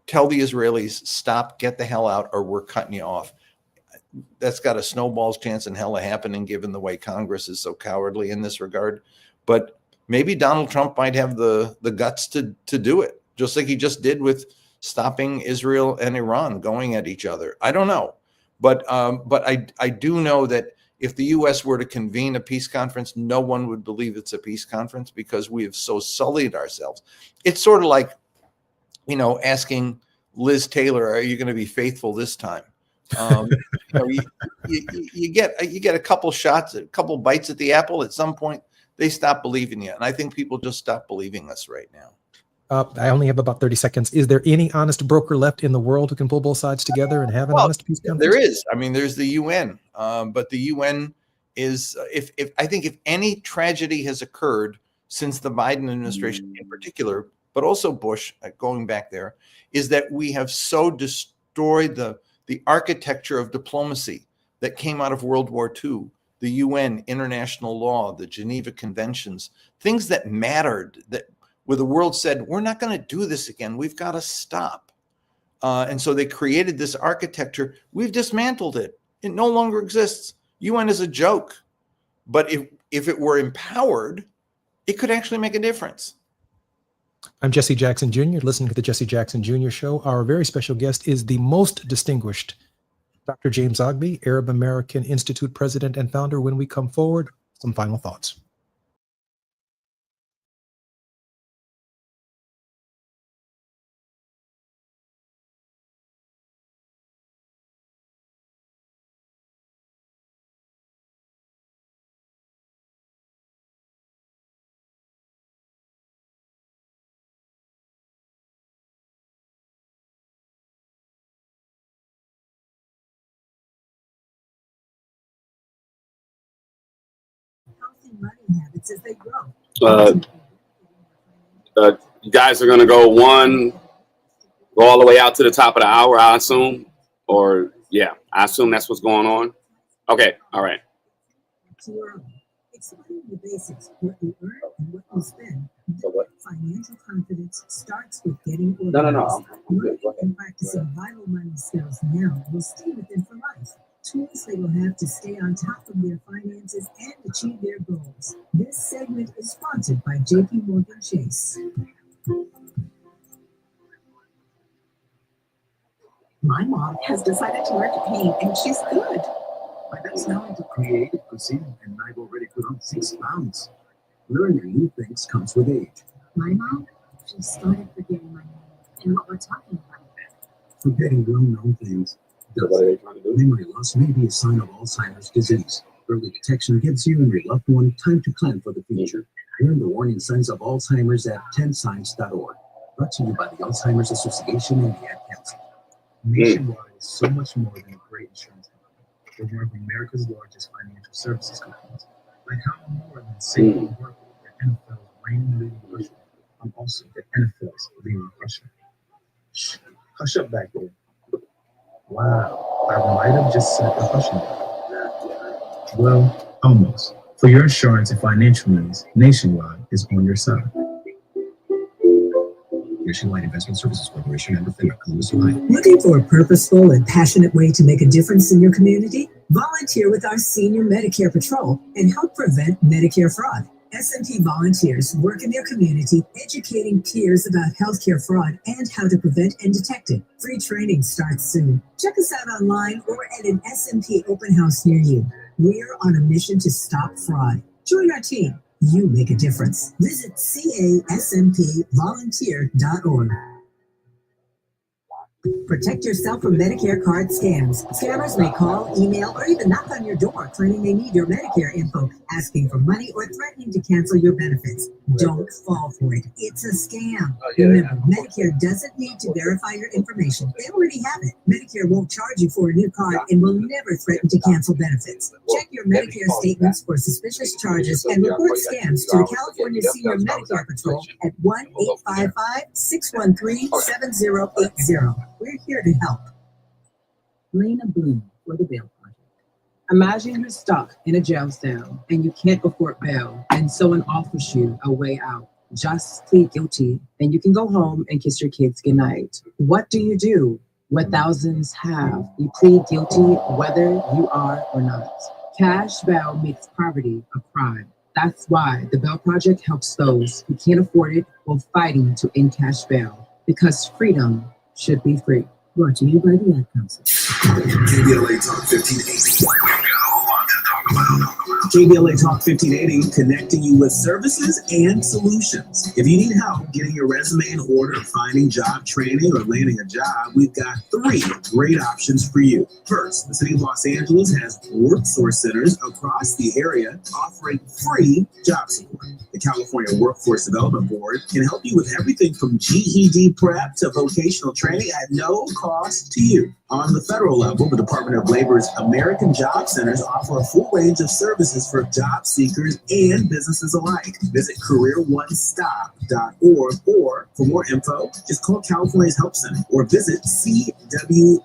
tell the Israelis, stop, get the hell out, or we're cutting you off. That's got a snowball's chance in hell of happening, given the way Congress is so cowardly in this regard. But maybe Donald Trump might have the guts to do it, just like he just did with stopping Israel and Iran going at each other. I don't know. But I do know that if the U.S. were to convene a peace conference, no one would believe it's a peace conference because we have so sullied ourselves. It's sort of like, asking Liz Taylor, are you going to be faithful this time? You get a couple shots, a couple bites at the apple. At some point, they stop believing you. And I think people just stop believing us right now. I only have about 30 seconds. Is there any honest broker left in the world who can pull both sides together and have an honest peace conference? There is. I mean, there's the UN, but the UN is, if any tragedy has occurred since the Biden administration in particular, but also Bush, going back there, is that we have so destroyed the architecture of diplomacy that came out of World War II, the UN, international law, the Geneva Conventions, things that mattered, where the world said, we're not going to do this again. We've got to stop. And so they created this architecture. We've dismantled it. It no longer exists. UN is a joke. But if it were empowered, it could actually make a difference. I'm Jesse Jackson Jr., listening to the Jesse Jackson Jr. Show. Our very special guest is the most distinguished Dr. James Ogby, Arab American Institute president and founder. When we come forward, some final thoughts. shifting money habits as they grow. You guys are going to go all the way out to the top of the hour, I assume. Or, yeah, I assume that's what's going on. Okay, all right. Explain the basics, what you earn and what you spend. So what? Financial confidence starts with getting organized. No. I'm good. Go ahead. And practicing vital money skills now will stay with them for life. Tools they will have to stay on top of their finances and achieve their goals. This segment is sponsored by JP Morgan Chase. My mom has decided to learn to paint, and she's good. My dad's now into creative cuisine, and I've already put on 6 pounds. Learning new things comes with age. My mom, she started forgetting my name and what we're talking about. Forgetting well-known things. Memory loss may be a sign of Alzheimer's disease. Early detection gives you and your loved one time to plan for the future. Learn the warning signs of Alzheimer's at 10signs.org. Brought to you by the Alzheimer's Association and the Ad Council. Nationwide is so much more than a great insurance company. We're one of America's largest financial services companies. Like how more than safely work with the NFL's reigning leading rusher. I'm also the NFL's leading rusher. Shh, hush up back there. Wow, I might have just said the hushing. Well, almost. For your insurance and financial needs, Nationwide is on your side. Nationwide Investment Services Corporation and FINRA, Columbus, Ohio. Looking for a purposeful and passionate way to make a difference in your community? Volunteer with our Senior Medicare Patrol and help prevent Medicare fraud. S&P volunteers work in their community, educating peers about healthcare fraud and how to prevent and detect it. Free training starts soon. Check us out online or at an S&P open house near you. We're on a mission to stop fraud. Join our team. You make a difference. Visit CASMPvolunteer.org. Protect yourself from Medicare card scams. Scammers may call, email, or even knock on your door claiming they need your Medicare info, asking for money or threatening to cancel your benefits. Don't fall for it. It's a scam. Remember, Medicare doesn't need to verify your information. They already have it. Medicare won't charge you for a new card and will never threaten to cancel benefits. Check your Medicare statements for suspicious charges and report scams to the California Senior Medicare Patrol at 1-855-613-7080. We're here to help. Lena Bloom for the Bail Project. Imagine you're stuck in a jail cell and you can't afford bail, and someone offers you a way out. Just plead guilty, and you can go home and kiss your kids goodnight. What do you do? What thousands have. You plead guilty whether you are or not. Cash bail makes poverty a crime. That's why the Bail Project helps those who can't afford it while fighting to end cash bail. Because freedom should be free. Brought to you by the Ad Council. KBLA Talk 1580. KBLA Talk 1580, connecting you with services and solutions. If you need help getting your resume in order, finding job training, or landing a job, we've got 3 great options for you. First, the city of Los Angeles has workforce centers across the area offering free job support. The California Workforce Development Board can help you with everything from GED prep to vocational training at no cost to you. On the federal level, the Department of Labor's American Job Centers offer a full range of services for job seekers and businesses alike. Visit careeronestop.org, or for more info, just call California's Help Center or visit cwdb.ca.gov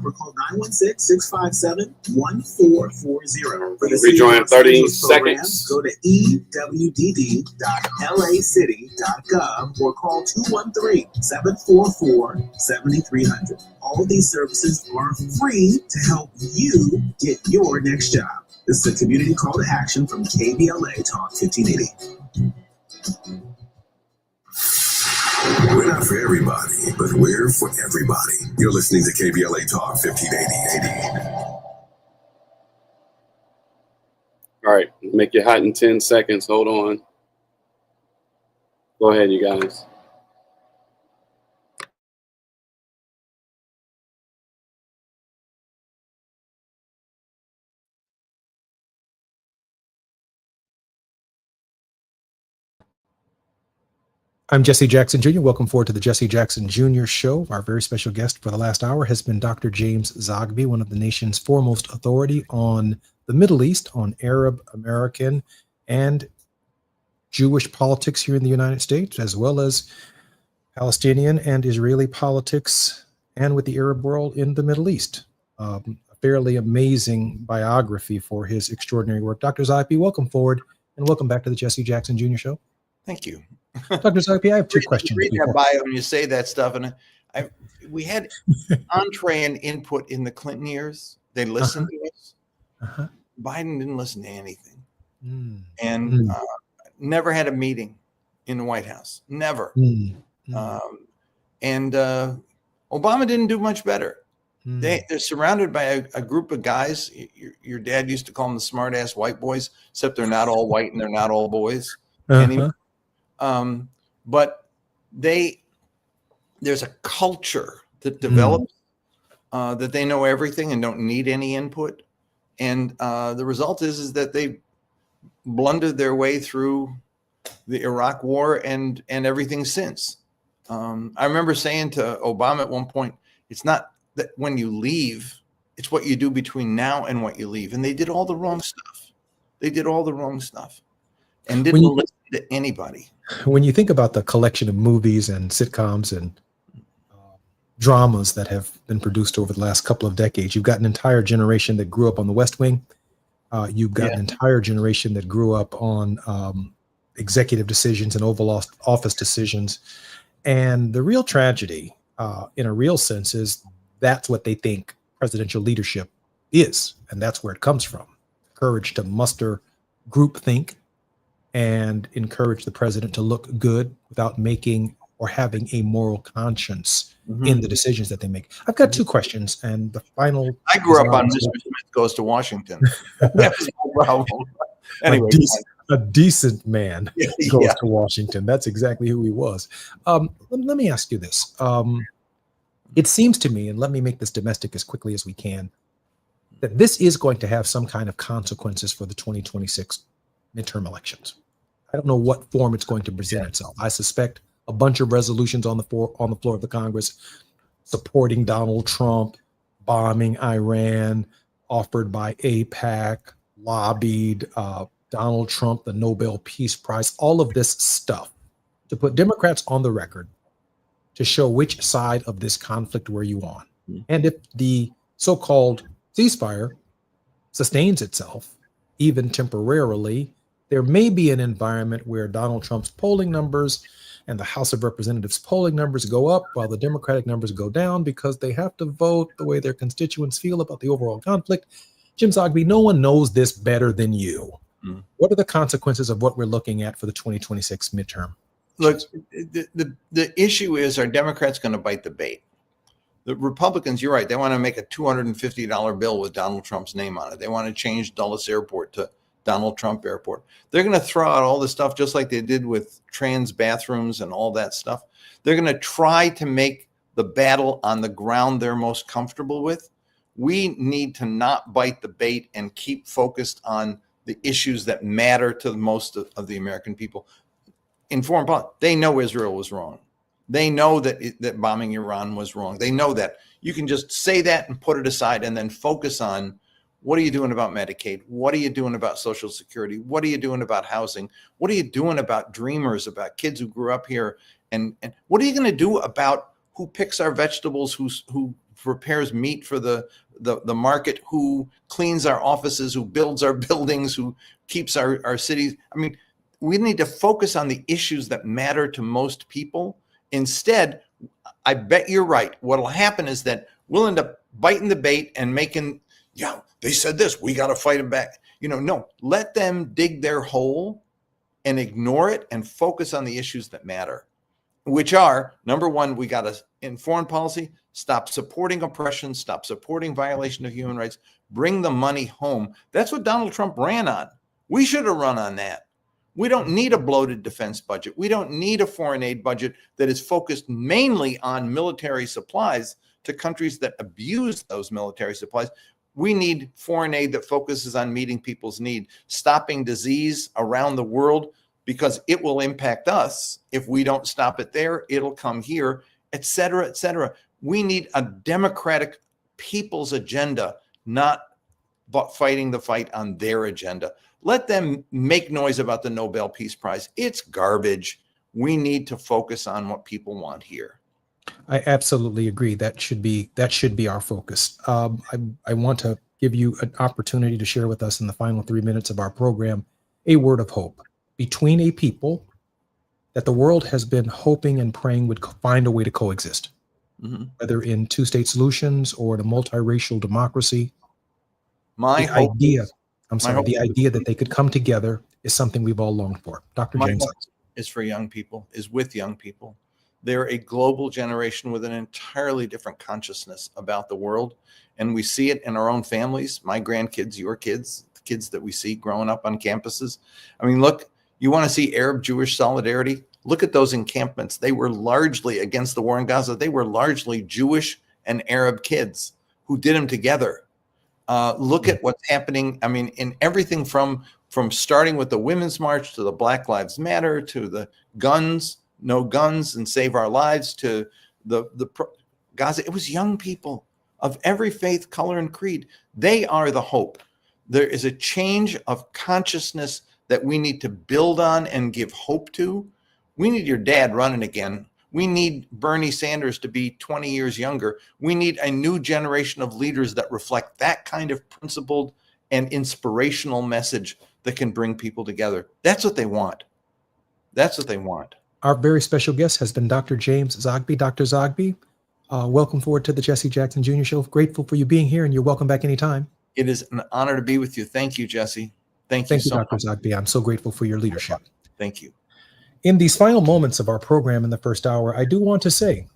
or call 916-657-1440. For the Rejoin 30 seconds. Go to ewdd.lacity.gov or call 213-744-7300. All of these services are free to help you get your next job. This is a community call to action from KBLA Talk 1580. We're not for everybody, but we're for everybody. You're listening to KBLA Talk 1580. All right, make it hot in 10 seconds. Hold on. Go ahead, you guys. I'm Jesse Jackson Jr. Welcome forward to the Jesse Jackson Jr. Show. Our very special guest for the last hour has been Dr. James Zogby, one of the nation's foremost authority on the Middle East, on Arab, American, and Jewish politics here in the United States, as well as Palestinian and Israeli politics, and with the Arab world in the Middle East. A fairly amazing biography for his extraordinary work. Dr. Zaipi, welcome forward, and welcome back to the Jesse Jackson Jr. Show. Thank you. Dr. Zaipi, I have two questions. Read that bio and you say that stuff, and we had entree and input in the Clinton years. They listened to us. Biden didn't listen to anything, and never had a meeting in the White House. Never. And Obama didn't do much better. They're surrounded by a group of guys. Your dad used to call them the smart ass white boys, except they're not all white and they're not all boys. Anyway. But there's a culture that develops that they know everything and don't need any input. And the result is that they blundered their way through the Iraq War and everything since. I remember saying to Obama at one point, it's not that when you leave, it's what you do between now and what you leave. And they did all the wrong stuff. They did all the wrong stuff and didn't listen to anybody. When you think about the collection of movies and sitcoms and dramas that have been produced over the last couple of decades, you've got an entire generation that grew up on the West Wing. You've got an entire generation that grew up on executive decisions and Oval Office decisions. And the real tragedy, in a real sense, is that's what they think presidential leadership is. And that's where it comes from. Courage to muster groupthink and encourage the president to look good without making or having a moral conscience in the decisions that they make. I've got two questions, and the final. I grew up on Mr. Smith Goes to Washington. That was no problem. Anyway, a decent man goes to Washington. That's exactly who he was. Let me ask you this. It seems to me, and let me make this domestic as quickly as we can, that this is going to have some kind of consequences for the 2026 midterm elections. I don't know what form it's going to present itself. I suspect a bunch of resolutions on the floor of the Congress supporting Donald Trump, bombing Iran, offered by AIPAC, lobbied Donald Trump, the Nobel Peace Prize, all of this stuff to put Democrats on the record to show which side of this conflict were you on. And if the so-called ceasefire sustains itself, even temporarily, there may be an environment where Donald Trump's polling numbers and the House of Representatives polling numbers go up while the Democratic numbers go down because they have to vote the way their constituents feel about the overall conflict. Jim Zogby, no one knows this better than you. What are the consequences of what we're looking at for the 2026 midterm? Look, the issue is, are Democrats going to bite the bait? The Republicans, you're right, they want to make a $250 bill with Donald Trump's name on it. They want to change Dulles Airport to Donald Trump Airport. They're going to throw out all this stuff just like they did with trans bathrooms and all that stuff. They're going to try to make the battle on the ground they're most comfortable with. We need to not bite the bait and keep focused on the issues that matter to most of the American people. In foreign policy, they know Israel was wrong. They know that bombing Iran was wrong. They know that. You can just say that and put it aside and then focus on, what are you doing about Medicaid? What are you doing about Social Security? What are you doing about housing? What are you doing about dreamers, about kids who grew up here? And what are you going to do about who picks our vegetables, who prepares meat for the market, who cleans our offices, who builds our buildings, who keeps our cities? I mean, we need to focus on the issues that matter to most people. Instead, I bet you're right. What'll happen is that we'll end up biting the bait and making, they said this, we got to fight them back. No, let them dig their hole and ignore it and focus on the issues that matter, which are, number one, we got to, in foreign policy, stop supporting oppression, stop supporting violation of human rights, bring the money home. That's what Donald Trump ran on. We should have run on that. We don't need a bloated defense budget. We don't need a foreign aid budget that is focused mainly on military supplies to countries that abuse those military supplies. We need foreign aid that focuses on meeting people's need, stopping disease around the world, because it will impact us. If we don't stop it there, it'll come here, et cetera, et cetera. We need a democratic people's agenda, not fighting the fight on their agenda. Let them make noise about the Nobel Peace Prize. It's garbage. We need to focus on what people want here. I absolutely agree. That should be our focus. I want to give you an opportunity to share with us in the final 3 minutes of our program a word of hope between a people that the world has been hoping and praying would find a way to coexist, whether in two-state solutions or in a multiracial democracy. The idea that they could come together is something we've all longed for. Dr. James is for young people, is with young people. They're a global generation with an entirely different consciousness about the world. And we see it in our own families, my grandkids, your kids, the kids that we see growing up on campuses. I mean, look, you want to see Arab-Jewish solidarity? Look at those encampments. They were largely against the war in Gaza. They were largely Jewish and Arab kids who did them together. Look at what's happening. I mean, in everything from starting with the Women's March to the Black Lives Matter to the guns, no guns and save our lives, to the Gaza. It was young people of every faith, color, and creed. They are the hope. There is a change of consciousness that we need to build on and give hope to. We need your dad running again. We need Bernie Sanders to be 20 years younger. We need a new generation of leaders that reflect that kind of principled and inspirational message that can bring people together. That's what they want. That's what they want. Our very special guest has been Dr. James Zogby. Dr. Zogby, welcome forward to the Jesse Jackson Jr. Show. Grateful for you being here, and you're welcome back anytime. It is an honor to be with you. Thank you, Jesse. Thank you so Dr. Zogby. I'm so grateful for your leadership. Thank you. In these final moments of our program in the first hour, I do want to say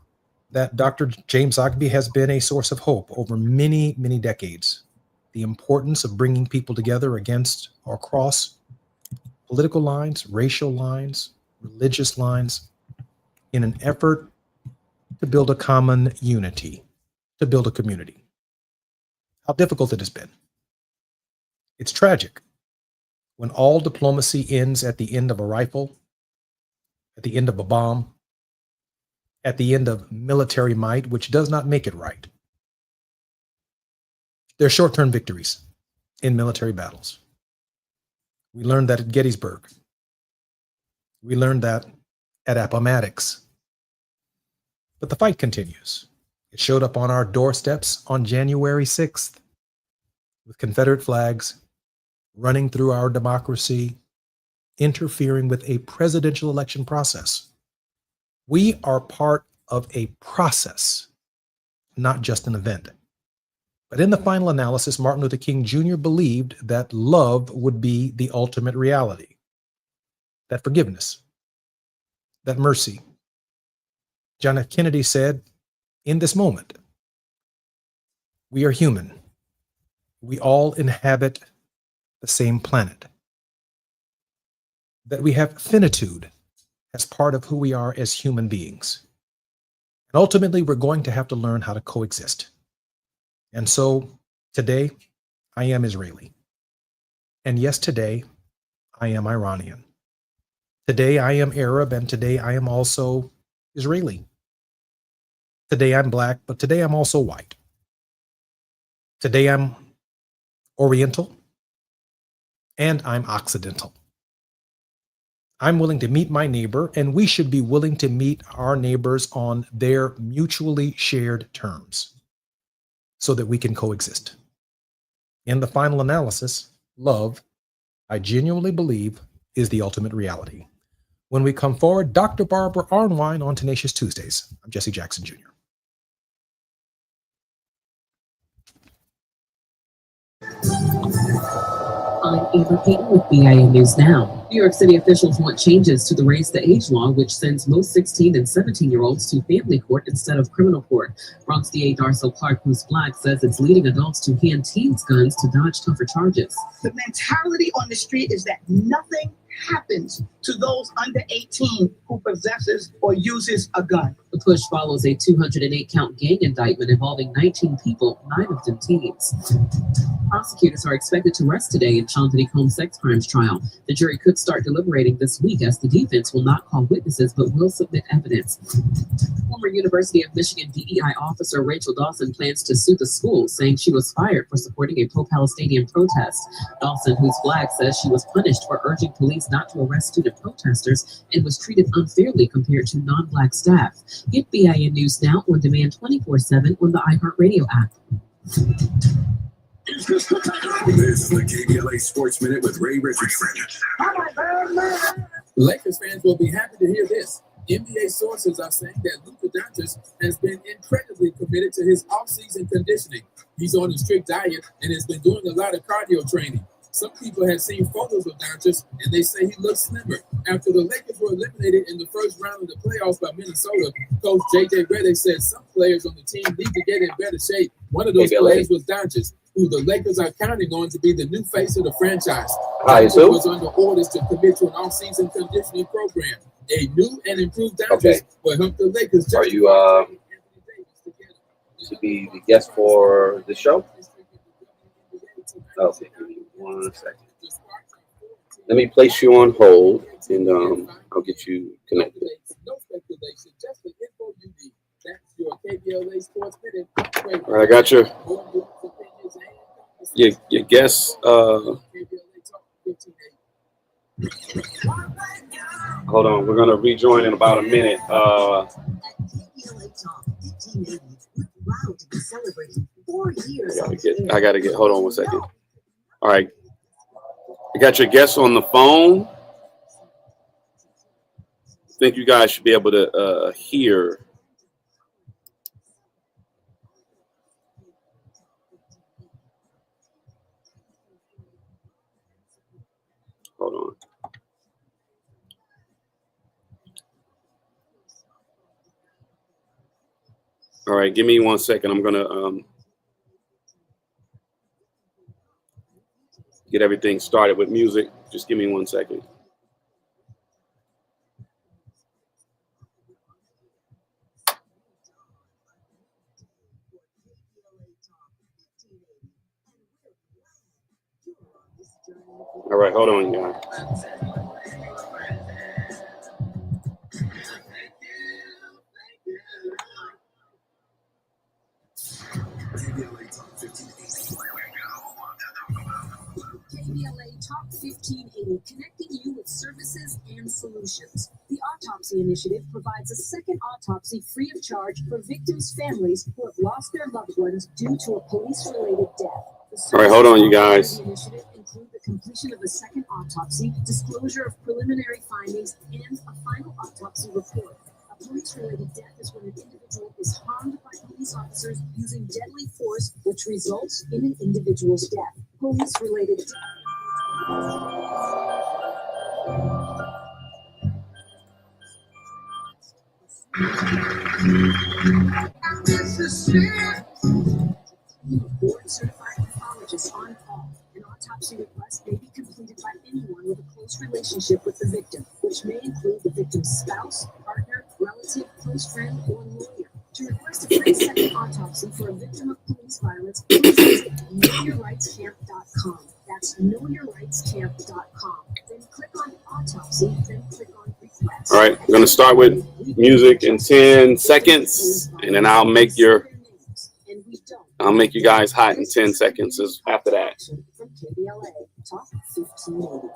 that Dr. James Zogby has been a source of hope over many, many decades. The importance of bringing people together against or across political lines, racial lines, religious lines, in an effort to build a common unity, to build a community. How difficult it has been. It's tragic when all diplomacy ends at the end of a rifle, at the end of a bomb, at the end of military might, which does not make it right. There are short-term victories in military battles. We learned that at Gettysburg. We learned that at Appomattox. But the fight continues. It showed up on our doorsteps on January 6th with Confederate flags running through our democracy, interfering with a presidential election process. We are part of a process, not just an event. But in the final analysis, Martin Luther King Jr. believed that love would be the ultimate reality, that forgiveness, that mercy. John F. Kennedy said, in this moment, we are human. We all inhabit the same planet. That we have finitude as part of who we are as human beings. And ultimately, we're going to have to learn how to coexist. And so today, I am Israeli. And yes, today, I am Iranian. Today, I am Arab, and today, I am also Israeli. Today, I'm Black, but today, I'm also white. Today, I'm Oriental, and I'm Occidental. I'm willing to meet my neighbor, and we should be willing to meet our neighbors on their mutually shared terms so that we can coexist. In the final analysis, love, I genuinely believe, is the ultimate reality. When we come forward, Dr. Barbara Arnwine on Tenacious Tuesdays. I'm Jesse Jackson Jr. I'm Ava Payton with BIA News Now. New York City officials want changes to the raise the age law, which sends most 16 and 17-year-olds to family court instead of criminal court. Bronx DA Darcel Clark, who's Black, says it's leading adults to hand teens guns to dodge tougher charges. The mentality on the street is that nothing happens to those under 18 who possesses or uses a gun. The push follows a 208-count gang indictment involving 19 people, 9 of them teens. Prosecutors are expected to rest today in Sean Diddy Combs' sex crimes trial. The jury could start deliberating this week as the defense will not call witnesses but will submit evidence. Former University of Michigan DEI officer Rachel Dawson plans to sue the school, saying she was fired for supporting a pro-Palestinian protest. Dawson, who's Black, says she was punished for urging police not to arrest student protesters and was treated unfairly compared to non-Black staff. Get BIN News Now on demand 24/7 on the iHeartRadio app. This is the KBLA Sports Minute with Ray Richardson. Lakers fans will be happy to hear this. NBA sources are saying that Luka Doncic has been incredibly committed to his off-season conditioning. He's on a strict diet and has been doing a lot of cardio training. Some people have seen photos of Doncic and they say he looks slimmer. After the Lakers were eliminated in the first round of the playoffs by Minnesota, Coach J.J. Redick said some players on the team need to get in better shape. One of those players was Doncic, who the Lakers are counting on to be the new face of the franchise. Doncic was under orders to commit to an off-season conditioning program. A new and improved Doncic will help the Lakers. Are you to be the guest for the show? Okay, give me 1 second. Let me place you on hold, and I'll get you connected. No speculation, just the info you need. That's your KBLA Sports Minute. All right, I got your guest. Hold on, we're gonna rejoin in about a minute. I gotta get. Hold on 1 second. All right, I got your guests on the phone. I think you guys should be able to hear. Hold on. All right, give me 1 second. I'm gonna get everything started with music. Just give me 1 second. All right, hold on, guys. KBLA Talk 1580, connecting you with services and solutions. The Autopsy Initiative provides a second autopsy free of charge for victims' families who have lost their loved ones due to a police-related death. All right, hold on, you guys. The initiative include the completion of a second autopsy, disclosure of preliminary findings, and a final autopsy report. A police-related death is when an individual is harmed by police officers using deadly force, which results in an individual's death. Police-related death. Board-certified pathologists on call. An autopsy request may be completed by anyone with a close relationship with the victim, which may include the victim's spouse, partner, relative, close friend, or lawyer. To request a free second autopsy for a victim of police violence, please visit knowyourrightscamp.com. That's knowyourrightscamp.com. Then click on autopsy, then click on request. All right, I'm going to start with music in 10 seconds, and then I'll make you guys hot in 10 seconds after that. From KBLA, Talk 1580.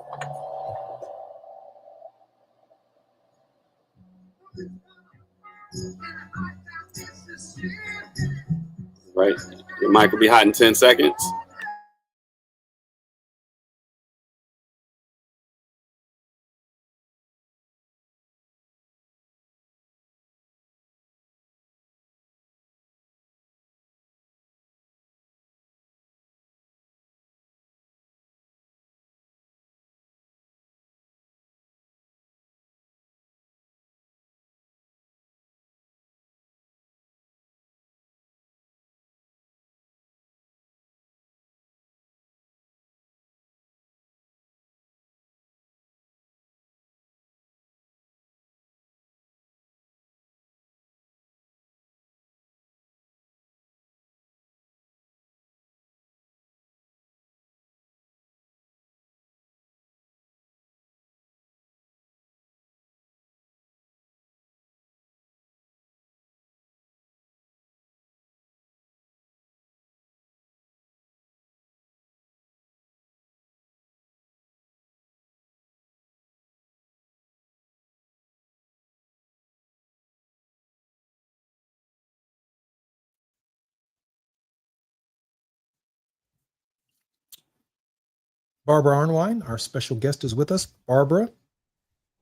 Right, your mic will be hot in 10 seconds. Barbara Arnwine, our special guest, is with us. Barbara.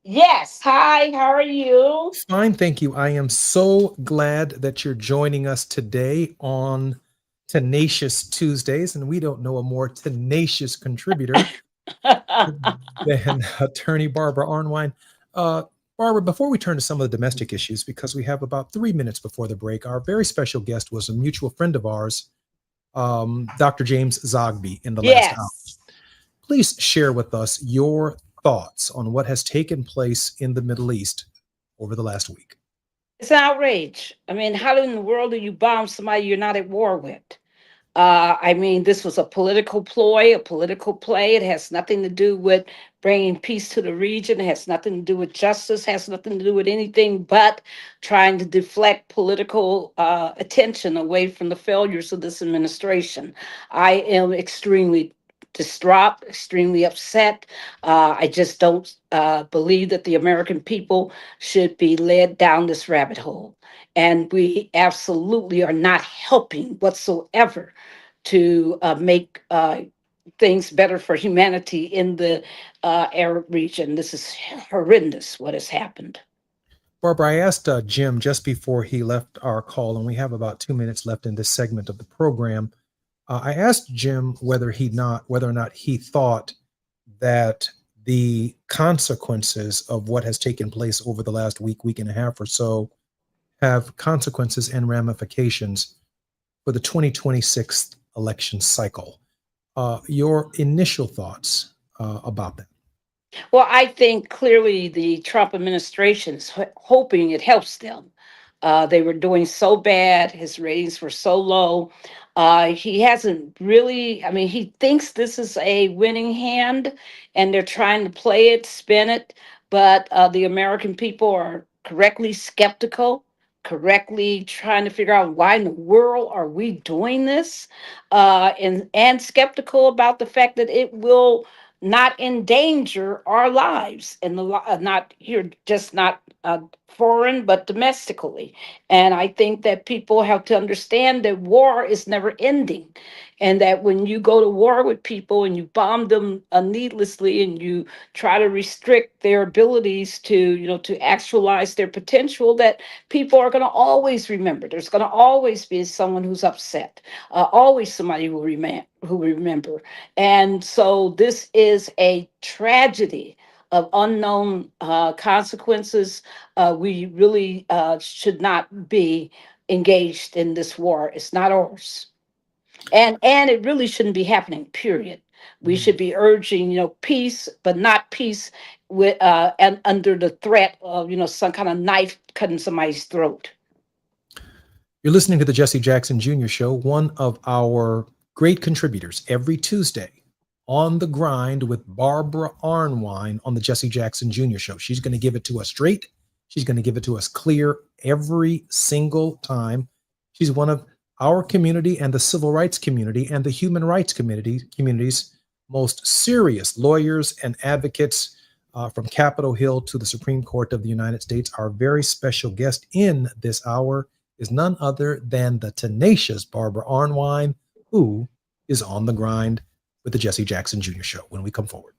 Yes. Hi, how are you? Fine, thank you. I am so glad that you're joining us today on Tenacious Tuesdays, and we don't know a more tenacious contributor than attorney Barbara Arnwine. Barbara, before we turn to some of the domestic issues, because we have about 3 minutes before the break, our very special guest was a mutual friend of ours, Dr. James Zogby, in the last hour. Please share with us your thoughts on what has taken place in the Middle East over the last week. It's an outrage. I mean, how in the world do you bomb somebody you're not at war with? I mean, this was a political ploy, a political play. It has nothing to do with bringing peace to the region. It has nothing to do with justice. Has nothing to do with anything but trying to deflect political attention away from the failures of this administration. I am extremely distraught, extremely upset. I just don't believe that the American people should be led down this rabbit hole. And we absolutely are not helping whatsoever to make things better for humanity in the Arab region. This is horrendous what has happened. Barbara, I asked Jim just before he left our call, and we have about 2 minutes left in this segment of the program. I asked Jim whether or not he thought that the consequences of what has taken place over the last week and a half or so have consequences and ramifications for the 2026 election cycle. Your initial thoughts about that? Well, I think clearly the Trump administration is hoping it helps them. They were doing so bad. His ratings were so low. He hasn't really, I mean, he thinks this is a winning hand and they're trying to play it, spin it. But the American people are correctly skeptical, correctly trying to figure out why in the world are we doing this, and skeptical about the fact that it will not endanger our lives and not here, just not foreign, but domestically. And I think that people have to understand that war is never ending. And that when you go to war with people and you bomb them needlessly and you try to restrict their abilities to, to actualize their potential, that people are going to always remember. There's going to always be someone who's upset, always somebody who remember. And so this is a tragedy of unknown consequences. We really should not be engaged in this war. It's not ours. And it really shouldn't be happening, period. We should be urging, peace, but not peace with and under the threat of, some kind of knife cutting somebody's throat. You're listening to the Jesse Jackson Jr. Show, one of our great contributors every Tuesday on the grind with Barbara Arnwine on the Jesse Jackson Jr. Show. She's going to give it to us straight. She's going to give it to us clear every single time. She's one of our community and the civil rights community and the human rights community's most serious lawyers and advocates, from Capitol Hill to the Supreme Court of the United States. Our very special guest in this hour is none other than the tenacious Barbara Arnwine, who is on the grind with the Jesse Jackson Jr. Show when we come forward.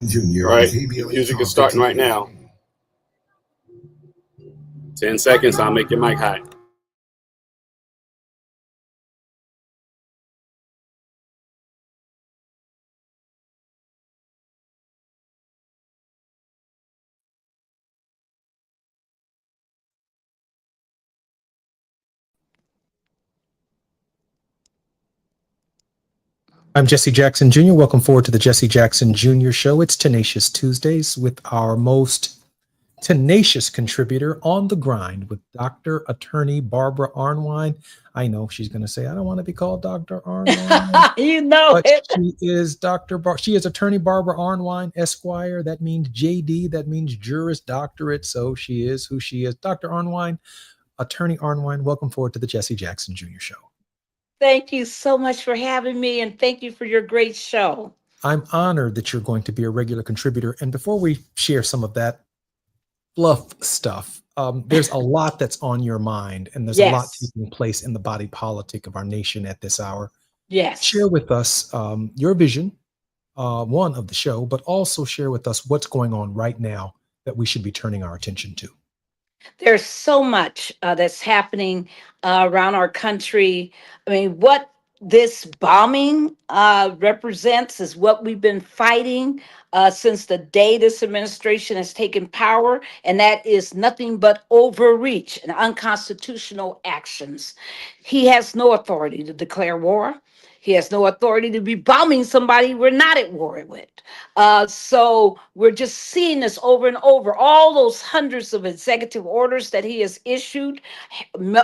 Junior. All right, music is starting right now. 10 seconds, I'll make your mic hot. I'm Jesse Jackson Jr. Welcome forward to the Jesse Jackson Jr. Show. It's Tenacious Tuesdays with our most tenacious contributor on the grind with Dr. Attorney Barbara Arnwine. I know she's going to say, I don't want to be called Dr. Arnwine. You know but it. She is she is Attorney Barbara Arnwine, Esquire. That means JD. That means Juris Doctorate. So she is who she is. Dr. Arnwine, Attorney Arnwine, welcome forward to the Jesse Jackson Jr. Show. Thank you so much for having me, and thank you for your great show. I'm honored that you're going to be a regular contributor. And before we share some of that fluff stuff, there's a lot that's on your mind, and there's a lot taking place in the body politic of our nation at this hour. Yes. Share with us your vision, one of the show, but also share with us what's going on right now that we should be turning our attention to. There's so much that's happening around our country. I mean, what this bombing represents is what we've been fighting since the day this administration has taken power, and that is nothing but overreach and unconstitutional actions. He has no authority to declare war. He has no authority to be bombing somebody we're not at war with. So we're just seeing this over and over. All those hundreds of executive orders that he has issued,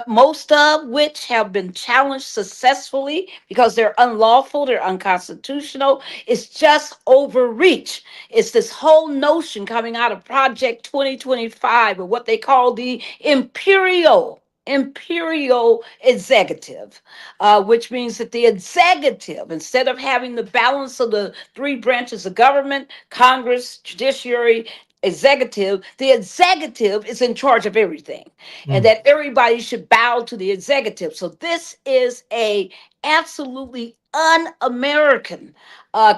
most of which have been challenged successfully because they're unlawful, they're unconstitutional. It's just overreach. It's this whole notion coming out of Project 2025 of what they call the imperial executive, which means that the executive, instead of having the balance of the three branches of government, Congress, judiciary, executive, the executive is in charge of everything, and that everybody should bow to the executive. So this is a absolutely un-American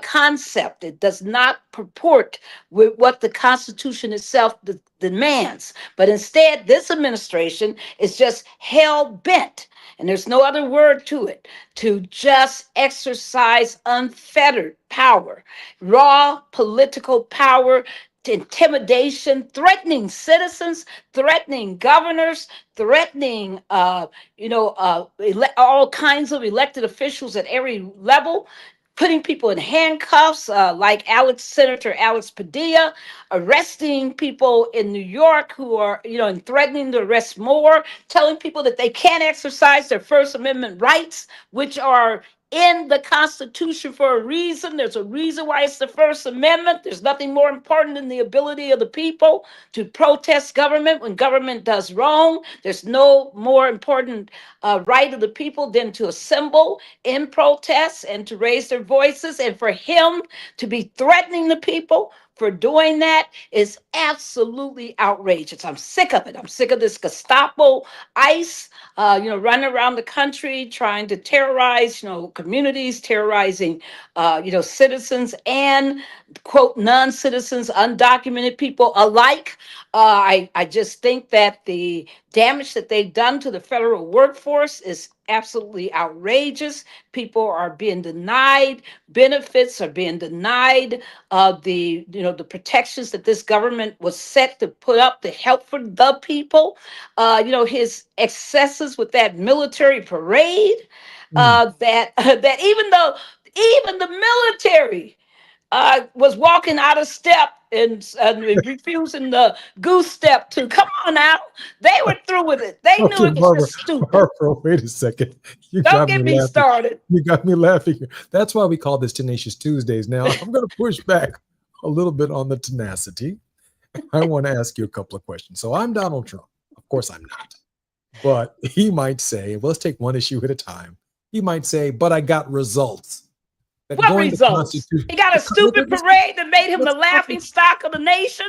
concept. It does not purport with what the Constitution itself demands. But instead, this administration is just hell-bent, and there's no other word to it, to just exercise unfettered power, raw political power, intimidation, threatening citizens, threatening governors, threatening all kinds of elected officials at every level, putting people in handcuffs like Senator Alex Padilla, arresting people in New York who are, and threatening to arrest more, telling people that they can't exercise their First Amendment rights, which are in the Constitution for a reason. There's a reason why it's the First Amendment. There's nothing more important than the ability of the people to protest government when government does wrong. There's no more important right of the people than to assemble in protests and to raise their voices. And for him to be threatening the people for doing that is absolutely outrageous. I'm sick of it. I'm sick of this Gestapo, ICE, running around the country trying to terrorize, communities, terrorizing, citizens and, quote, non-citizens, undocumented people alike. I just think that the damage that they've done to the federal workforce is absolutely outrageous. People are being denied benefits, are being denied the protections that this government was set to put up to help for the people. His excesses with that military parade, that even the military was walking out of step and refusing the goose step to come on out. They were through with it. They knew it was just stupid. Barbara, wait a second. Don't get me started. You got me laughing. That's why we call this Tenacious Tuesdays. Now, I'm going to push back a little bit on the tenacity. I want to ask you a couple of questions. So I'm Donald Trump. Of course I'm not. But he might say, well, let's take one issue at a time. He might say, but I got results. What results? He got a stupid parade that made him the laughing stock of the nation?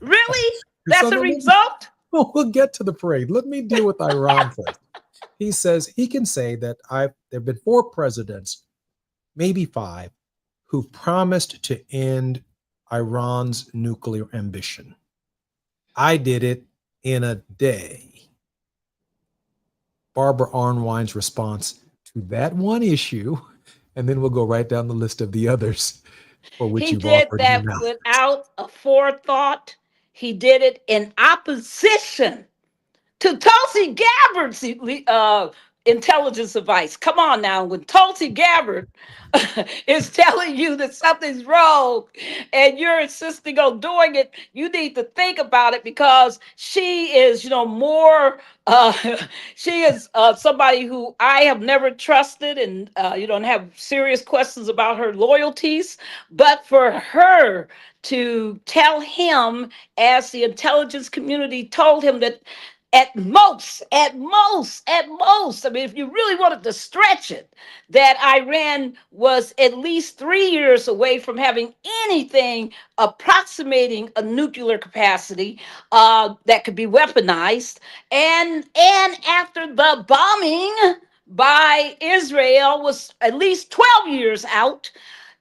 Really? That's a result? Well, we'll get to the parade. Let me deal with Iran first. He says he can say that there have been 4 presidents, maybe 5, who promised to end Iran's nuclear ambition. I did it in a day. Barbara Arnwine's response to that one issue, and then we'll go right down the list of the others for which He you've did offered that me now. without a forethought. He did it in opposition to Tulsi Gabbard's intelligence advice. Come on now, when Tulsi Gabbard is telling you that something's wrong and you're insisting on doing it, you need to think about it, because she is, more, she is somebody who I have never trusted, and, and have serious questions about her loyalties. But for her to tell him, as the intelligence community told him, that at most, I mean, if you really wanted to stretch it, that Iran was at least 3 years away from having anything approximating a nuclear capacity that could be weaponized. And after the bombing by Israel was at least 12 years out,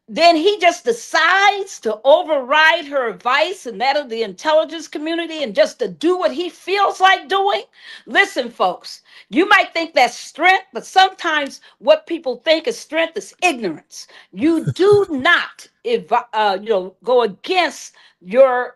then he just decides to override her advice and that of the intelligence community, and just to do what he feels like doing. Listen, folks, you might think that's strength, but sometimes what people think is strength is ignorance. You do not, go against your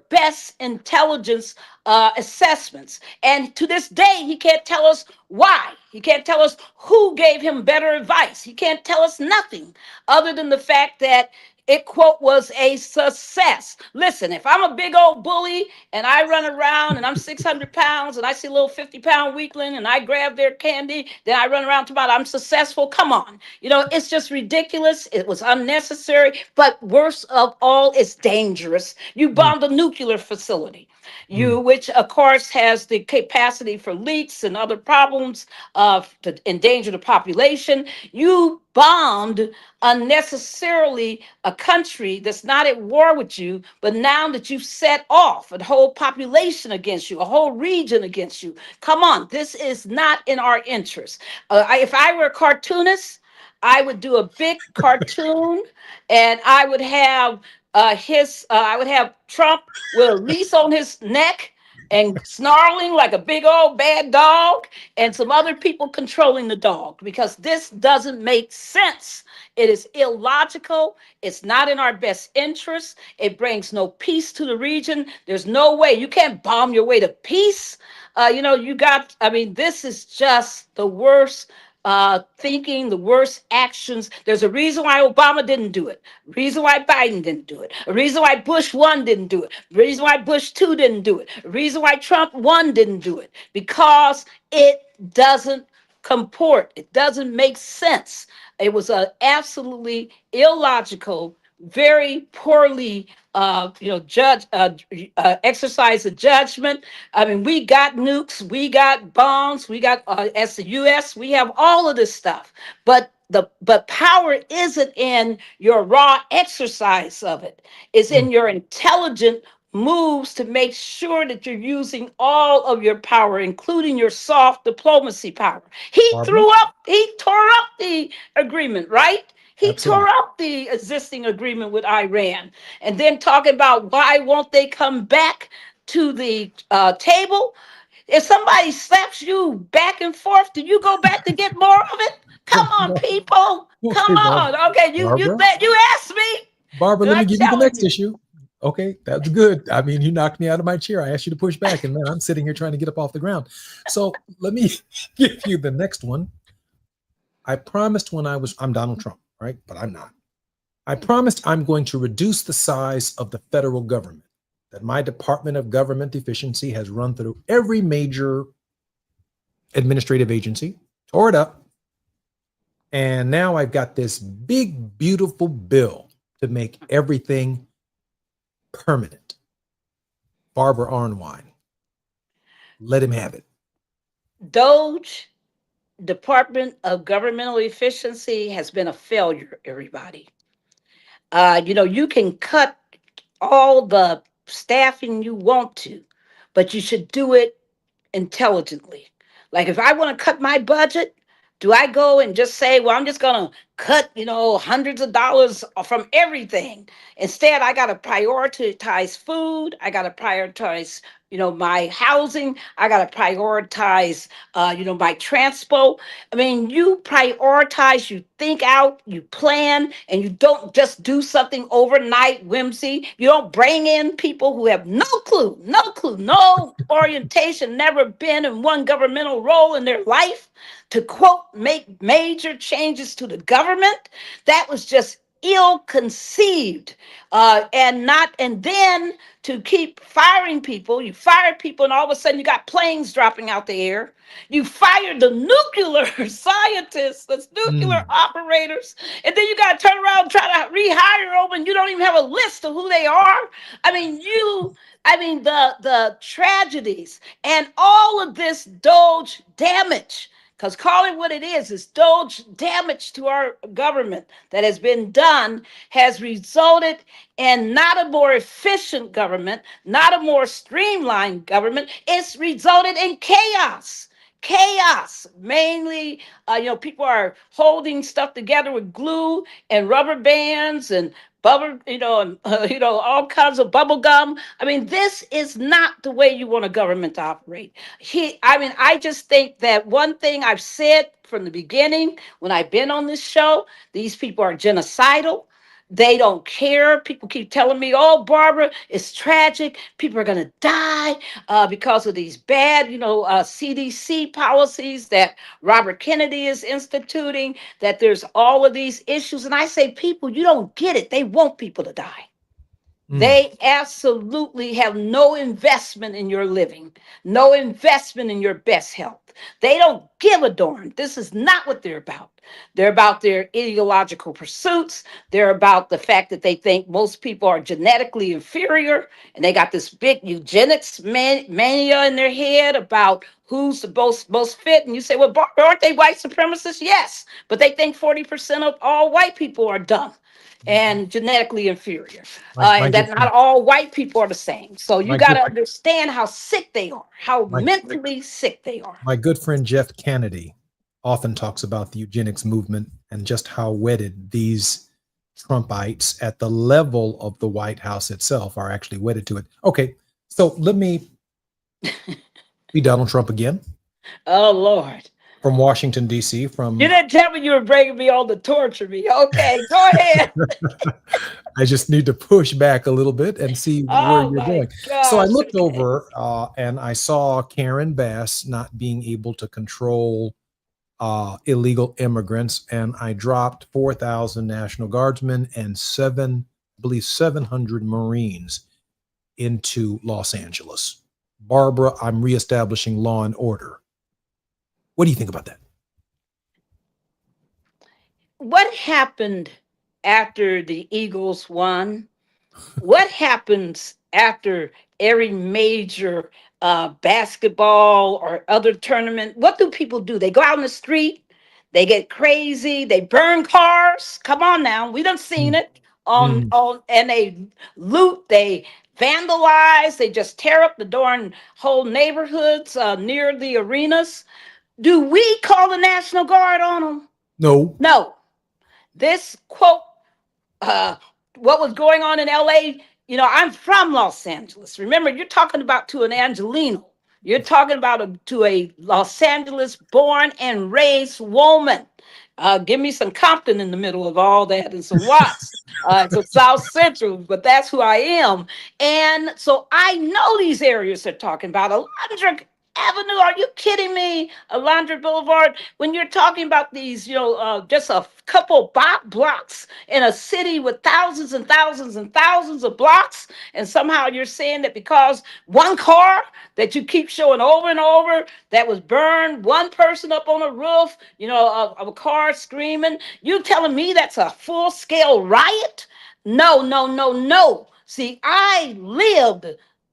best intelligence assessments. And to this day, he can't tell us why. He can't tell us who gave him better advice. He can't tell us nothing other than the fact that it, quote, was a success. Listen, if I'm a big old bully and I run around and I'm 600 pounds and I see a little 50-pound weakling and I grab their candy, then I run around to about I'm successful. Come on. It's just ridiculous. It was unnecessary. But worst of all, it's dangerous. You bombed a nuclear facility. Which of course has the capacity for leaks and other problems to endanger the population. You bombed unnecessarily a country that's not at war with you, but now that you've set off a whole population against you, a whole region against you. Come on, this is not in our interest. If I were a cartoonist, I would do a big cartoon, and I would have Trump with a leash on his neck and snarling like a big old bad dog, and some other people controlling the dog, because this doesn't make sense. It is illogical. It's not in our best interest. It brings no peace to the region. There's no way. You can't bomb your way to peace. This is just the worst thinking, the worst actions. There's a reason why Obama didn't do it, a reason why Biden didn't do it, a reason why Bush 1 didn't do it, a reason why Bush 2 didn't do it, a reason why Trump 1 didn't do it, because it doesn't comport. It doesn't make sense. It was an absolutely illogical, very poorly exercise of judgment. I mean, we got nukes, we got bombs, we got as the U.S., we have all of this stuff, but power isn't in your raw exercise of it. It's in your intelligent moves to make sure that you're using all of your power, including your soft diplomacy power. He tore up the agreement, right? He tore up the existing agreement with Iran, and then talking about why won't they come back to the table? If somebody slaps you back and forth, do you go back to get more of it? Come on, people. Come on. Okay, you asked me. Barbara, let me give you the next issue. Okay, that's good. I mean, you knocked me out of my chair. I asked you to push back, and then I'm sitting here trying to get up off the ground. So let me give you the next one. I promised I'm Donald Trump, right? But I'm not. I promised I'm going to reduce the size of the federal government, that my Department of Government Efficiency has run through every major administrative agency, tore it up, and now I've got this big, beautiful bill to make everything permanent. Barbara Arnwine, let him have it. DOGE, Department of Governmental Efficiency, has been a failure, everybody. You can cut all the staffing you want to, but you should do it intelligently. Like if I want to cut my budget, do I go and just say, well, I'm just going to cut, hundreds of dollars from everything. Instead, I got to prioritize food. I got to prioritize, my housing. I got to prioritize, my transport. I mean, you prioritize, you think out, you plan, and you don't just do something overnight whimsy. You don't bring in people who have no clue, no orientation, never been in one governmental role in their life to quote, make major changes to the government. That was just ill-conceived, and then to keep firing people. You fired people, and all of a sudden you got planes dropping out the air. You fired the nuclear scientists, the nuclear operators, and then you got to turn around and try to rehire them, and you don't even have a list of who they are. The tragedies and all of this Doge damage. Because call it what it is Doge damage to our government that has been done has resulted in not a more efficient government, not a more streamlined government. It's resulted in chaos. Chaos. Mainly, people are holding stuff together with glue and rubber bands and bubble, all kinds of bubble gum. I mean, this is not the way you want a government to operate. I just think that one thing I've said from the beginning when I've been on this show, these people are genocidal. They don't care. People keep telling me, oh, Barbara, it's tragic. People are going to die because of these bad, CDC policies that Robert Kennedy is instituting, that there's all of these issues. And I say, people, you don't get it. They want people to die. They absolutely have no investment in your living, no investment in your best health. They don't give a darn. This is not what they're about. They're about their ideological pursuits. They're about the fact that they think most people are genetically inferior, and they got this big eugenics mania in their head about who's the most fit. And you say, well, aren't they white supremacists? Yes, but they think 40% of all white people are dumb and genetically inferior, and that not all white people are the same. So you got to understand how sick they are, how mentally sick they are. My good friend Jeff Kennedy often talks about the eugenics movement and just how wedded these Trumpites at the level of the White House itself are actually wedded to it. Okay, so let me be Donald Trump again. Oh, Lord. From Washington, D.C. You didn't tell me you were bringing me on to torture me. Okay, go ahead. I just need to push back a little bit and see where you're going. So I looked over and I saw Karen Bass not being able to control illegal immigrants, and I dropped 4,000 National Guardsmen and 700 Marines into Los Angeles. Barbara, I'm reestablishing law and order. What do you think about that? What happened after the Eagles won? What happens after every major basketball or other tournament? What do people do? They go out in the street, they get crazy, they burn cars. Come on now, we done seen it and they loot, they vandalize, they just tear up the darn whole neighborhoods near the arenas. Do we call the National Guard on them? No. This quote, what was going on in LA, I'm from Los Angeles. Remember, you're talking about to an Angelino. You're talking about to a Los Angeles born and raised woman. Give me some Compton in the middle of all that and some Watts. It's South Central, but that's who I am. And so I know these areas they're talking about. Alondra Avenue, are you kidding me? Alondra Boulevard, when you're talking about these, just a couple blocks in a city with thousands and thousands and thousands of blocks, and somehow you're saying that because one car that you keep showing over and over that was burned, one person up on a roof, of a car screaming, you telling me that's a full-scale riot? No. See, I lived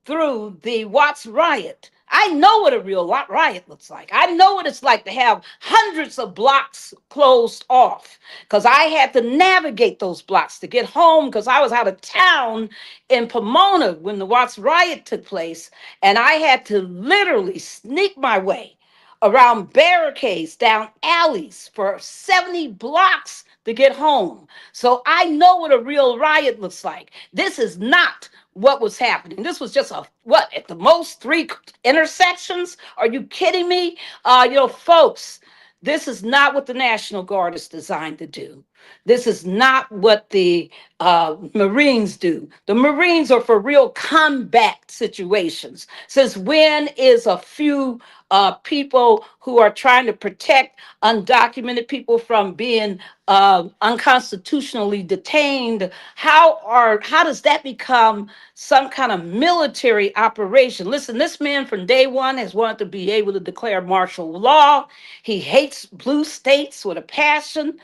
through the Watts riot. I know what a real riot looks like. I know what it's like to have hundreds of blocks closed off, because I had to navigate those blocks to get home, because I was out of town in Pomona when the Watts riot took place, and I had to literally sneak my way around barricades, down alleys for 70 blocks to get home. So I know what a real riot looks like. This is not what was happening. This was just at the most 3 intersections. Are you kidding me? Folks, this is not what the National Guard is designed to do. This is not what the Marines do. The Marines are for real combat situations. Since when is a few people who are trying to protect undocumented people from being unconstitutionally detained? How does that become some kind of military operation? Listen, this man from day one has wanted to be able to declare martial law. He hates blue states with a passion.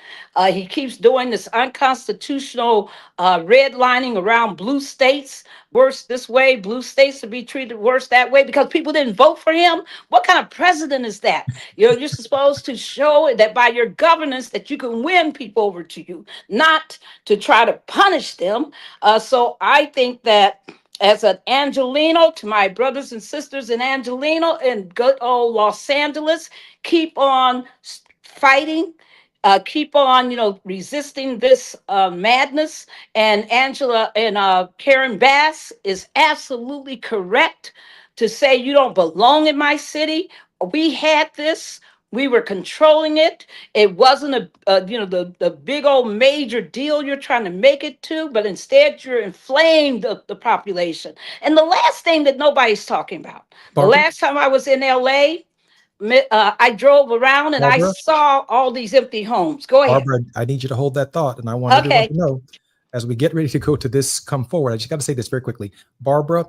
He keeps doing this unconstitutional redlining around blue states. Worse this way, blue states to be treated worse that way because people didn't vote for him. What kind of president is that? You're supposed to show that by your governance that you can win people over to you, not to try to punish them. So I think that as an Angelino, to my brothers and sisters in Angelino and good old Los Angeles, keep on fighting. Keep on, resisting this madness. And Angela and Karen Bass is absolutely correct to say you don't belong in my city. We had this. We were controlling it. It wasn't the big old major deal you're trying to make it to, but instead you're inflamed the population. And the last thing that nobody's talking about, the Barbara? last time I was in LA, I drove around and I Barbara? saw all these empty homes. Go ahead. Barbara, I need you to hold that thought. And I want everyone Okay. to know, as we get ready to go to this come forward, I just got to say this very quickly. Barbara,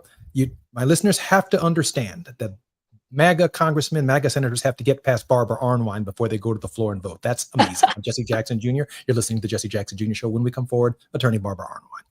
my listeners have to understand that MAGA congressmen, MAGA senators have to get past Barbara Arnwine before they go to the floor and vote. That's amazing. I'm Jesse Jackson Jr. You're listening to the Jesse Jackson Jr. Show. When we come forward, Attorney Barbara Arnwine.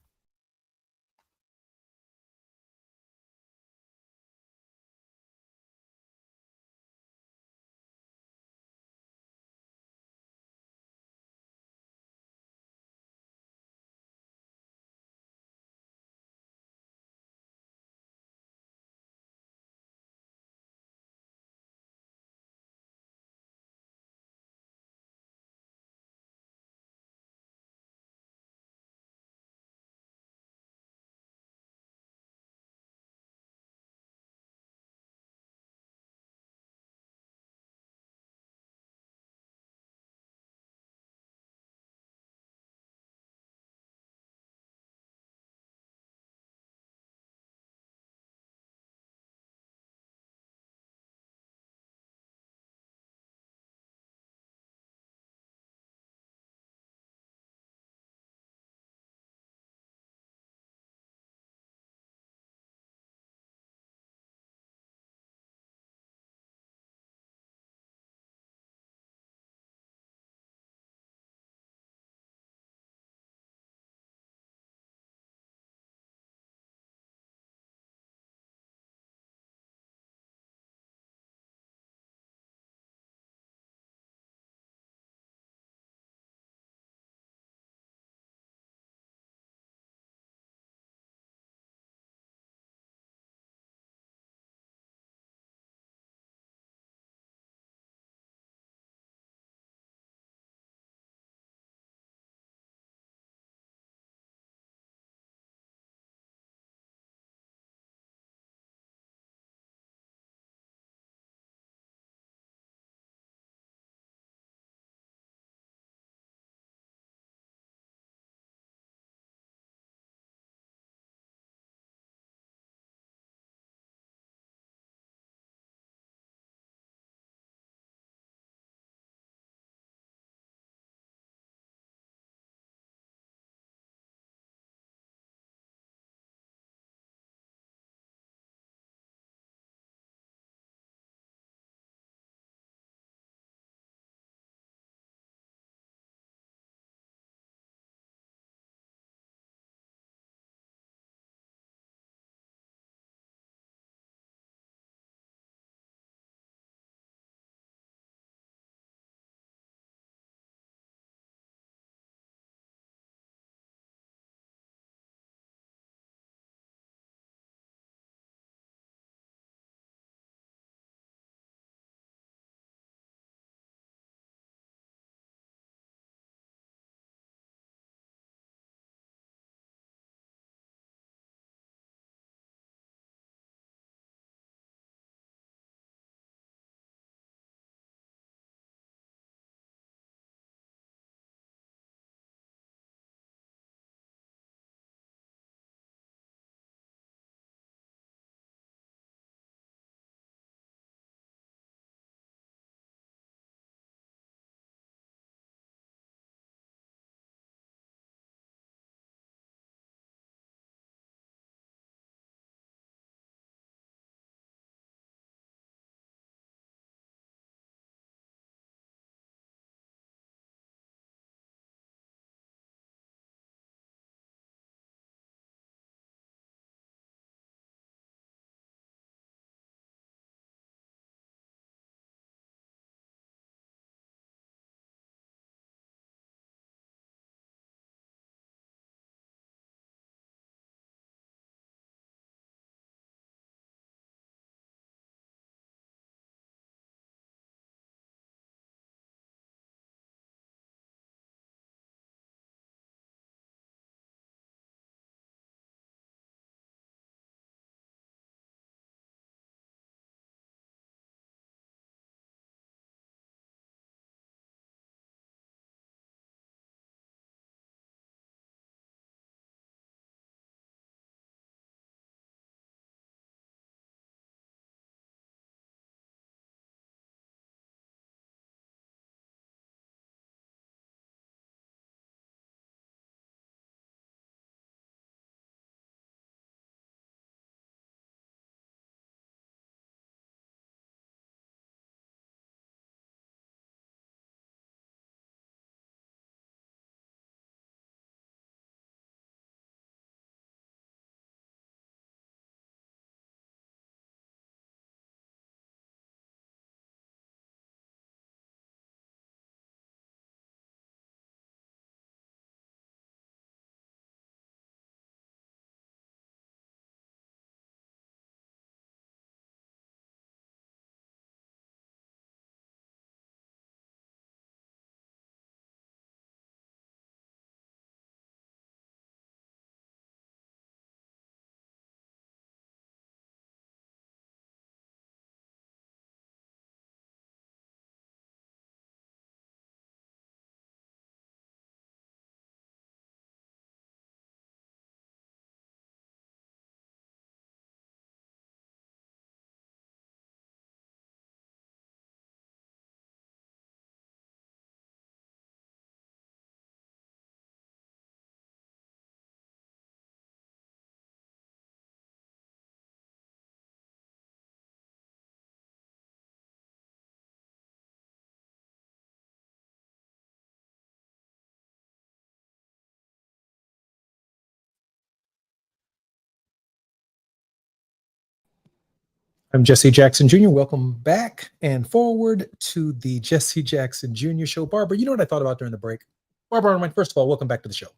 I'm Jesse Jackson Jr. Welcome back and forward to the Jesse Jackson Jr. Show. Barbara, you know what I thought about during the break? Barbara, first of all, welcome back to the show.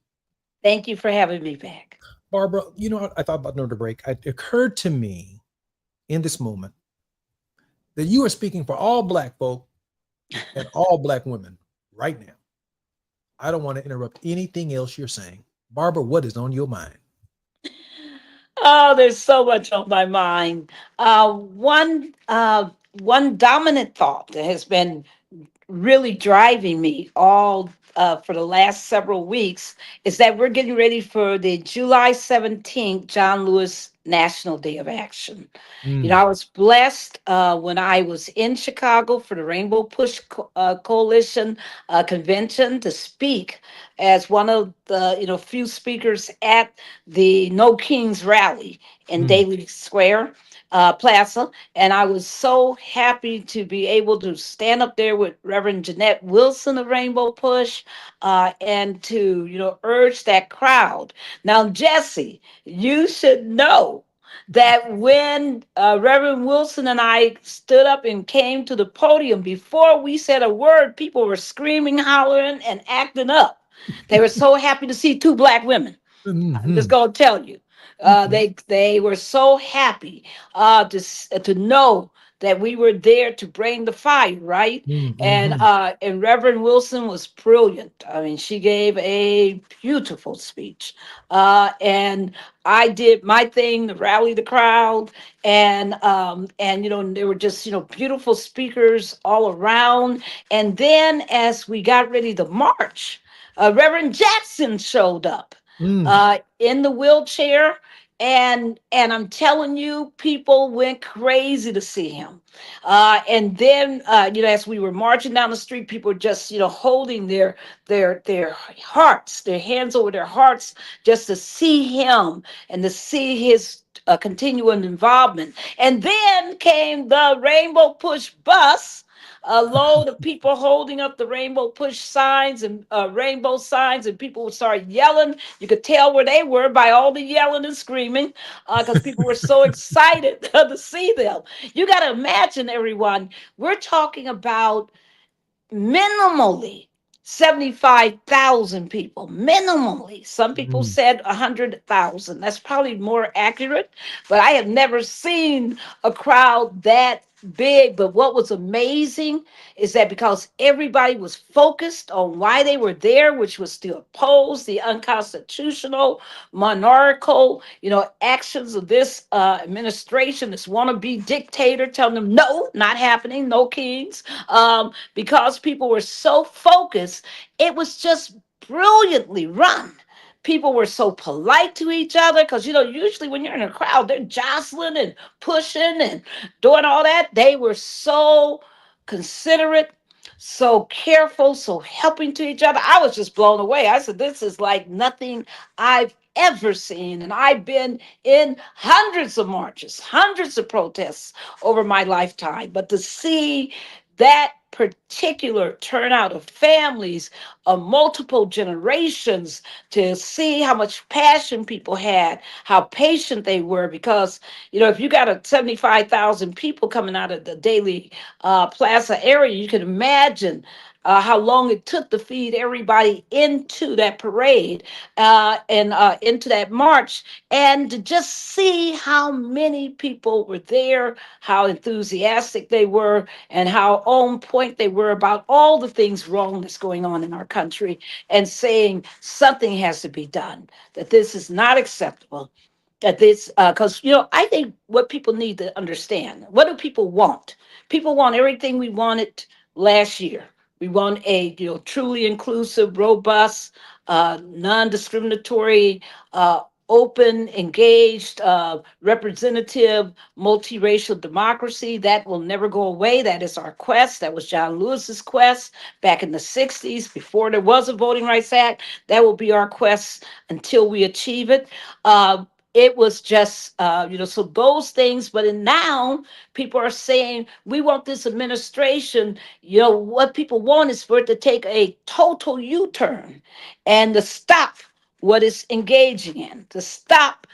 Thank you for having me back. Barbara, you know what I thought about during the break? It occurred to me in this moment that you are speaking for all Black folk and all Black women right now. I don't want to interrupt anything else you're saying. Barbara, what is on your mind? Oh, there's so much on my mind. One dominant thought that has been really driving me all for the last several weeks is that we're getting ready for the July 17th John Lewis National Day of Action. You know, I was blessed when I was in Chicago for the Rainbow Push Coalition convention to speak as one of the few speakers at the No Kings rally in Daly Square Plaza, and I was so happy to be able to stand up there with Reverend Jeanette Wilson of Rainbow Push and to urge that crowd. Now, Jesse, you should know that when Reverend Wilson and I stood up and came to the podium, before we said a word, people were screaming, hollering, and acting up. They were so happy to see two Black women. I'm just going to tell you. They were so happy to know that we were there to bring the fire, right? And Reverend Wilson was brilliant. I mean, she gave a beautiful speech, and I did my thing to rally the crowd, and there were just beautiful speakers all around. And then as we got ready to march, Reverend Jackson showed up in the wheelchair. And I'm telling you, people went crazy to see him. And then, as we were marching down the street, people were just, holding their hearts, their hands over their hearts, just to see him and to see his continuing involvement. And then came the Rainbow Push bus. A load of people holding up the Rainbow Push signs and rainbow signs, and people would start yelling. You could tell where they were by all the yelling and screaming because people were so excited to see them. You got to imagine, everyone, we're talking about minimally 75,000 people, minimally. Some people said 100,000. That's probably more accurate, but I have never seen a crowd that big. But what was amazing is that because everybody was focused on why they were there, which was to oppose the unconstitutional, monarchical, actions of this administration, this wannabe dictator, telling them no, not happening, no kings, because people were so focused, it was just brilliantly run. People were so polite to each other because, usually when you're in a crowd, they're jostling and pushing and doing all that. They were so considerate, so careful, so helping to each other. I was just blown away. I said, this is like nothing I've ever seen. And I've been in hundreds of marches, hundreds of protests over my lifetime. But to see that particular turnout of families of multiple generations, to see how much passion people had, how patient they were, because if you got 75,000 people coming out of the Daly Plaza area, you can imagine how long it took to feed everybody into that parade and into that march, and to just see how many people were there, how enthusiastic they were, and how on point they were about all the things wrong that's going on in our country, and saying something has to be done, that this is not acceptable. That this, because I think what people need to understand, what do people want? People want everything we wanted last year. We want a truly inclusive, robust, non-discriminatory, open, engaged, representative, multiracial democracy. That will never go away. That is our quest. That was John Lewis's quest back in the 60s, before there was a Voting Rights Act. That will be our quest until we achieve it. It was just, so those things. But now people are saying, we want this administration, what people want is for it to take a total U-turn and to stop what it's engaging in, to stop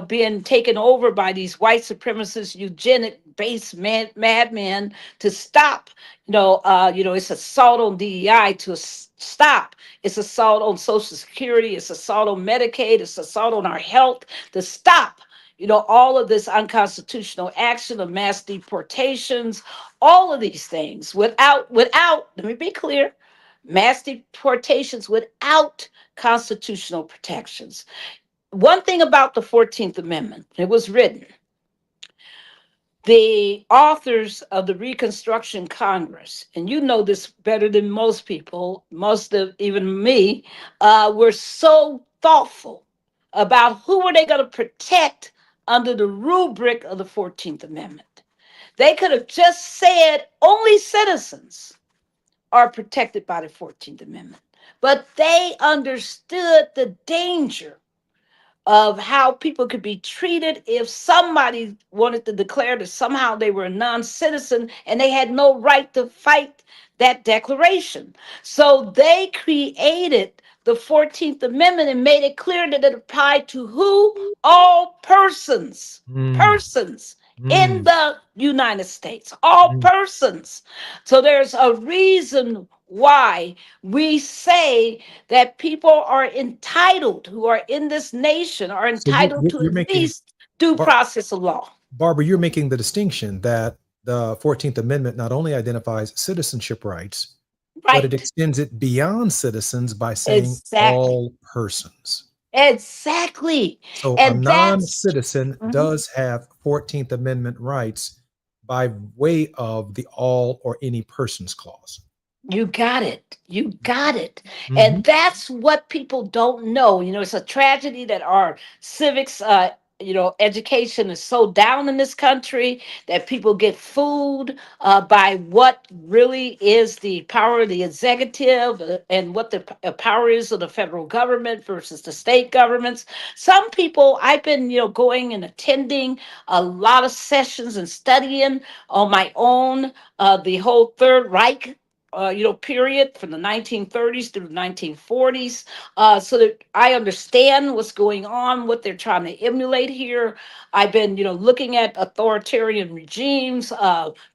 being taken over by these white supremacist, eugenic-based madmen to stop. It's assault on DEI to stop. It's assault on Social Security. It's assault on Medicaid. It's assault on our health to stop. All of this unconstitutional action of mass deportations, all of these things without, let me be clear, mass deportations without constitutional protections. One thing about the 14th Amendment, it was written, the authors of the Reconstruction Congress, and you know this better than most people, most of even me, were so thoughtful about who were they going to protect under the rubric of the 14th Amendment. They could have just said only citizens are protected by the 14th Amendment, but they understood the danger of how people could be treated if somebody wanted to declare that somehow they were a non-citizen and they had no right to fight that declaration. So they created the 14th Amendment and made it clear that it applied to who? All persons. Persons in the United States. All persons. So there's a reason why we say that people are entitled, who are in this nation, are So entitled to you're at making, least due process of law. Barbara, you're making the distinction that the 14th Amendment not only identifies citizenship rights, but it Right. extends it beyond citizens by saying Exactly. all persons. Exactly. So a And that's non-citizen does have 14th Amendment rights by way of the all or any persons clause. you got it. You got it. And that's what people don't know. It's a tragedy that our civics, education is so down in this country that people get fooled by what really is the power of the executive and what the power is of the federal government versus the state governments. Some people, I've been, going and attending a lot of sessions and studying on my own the whole Third Reich period from the 1930s through the 1940s, so that I understand what's going on, what they're trying to emulate here. I've been, looking at authoritarian regimes,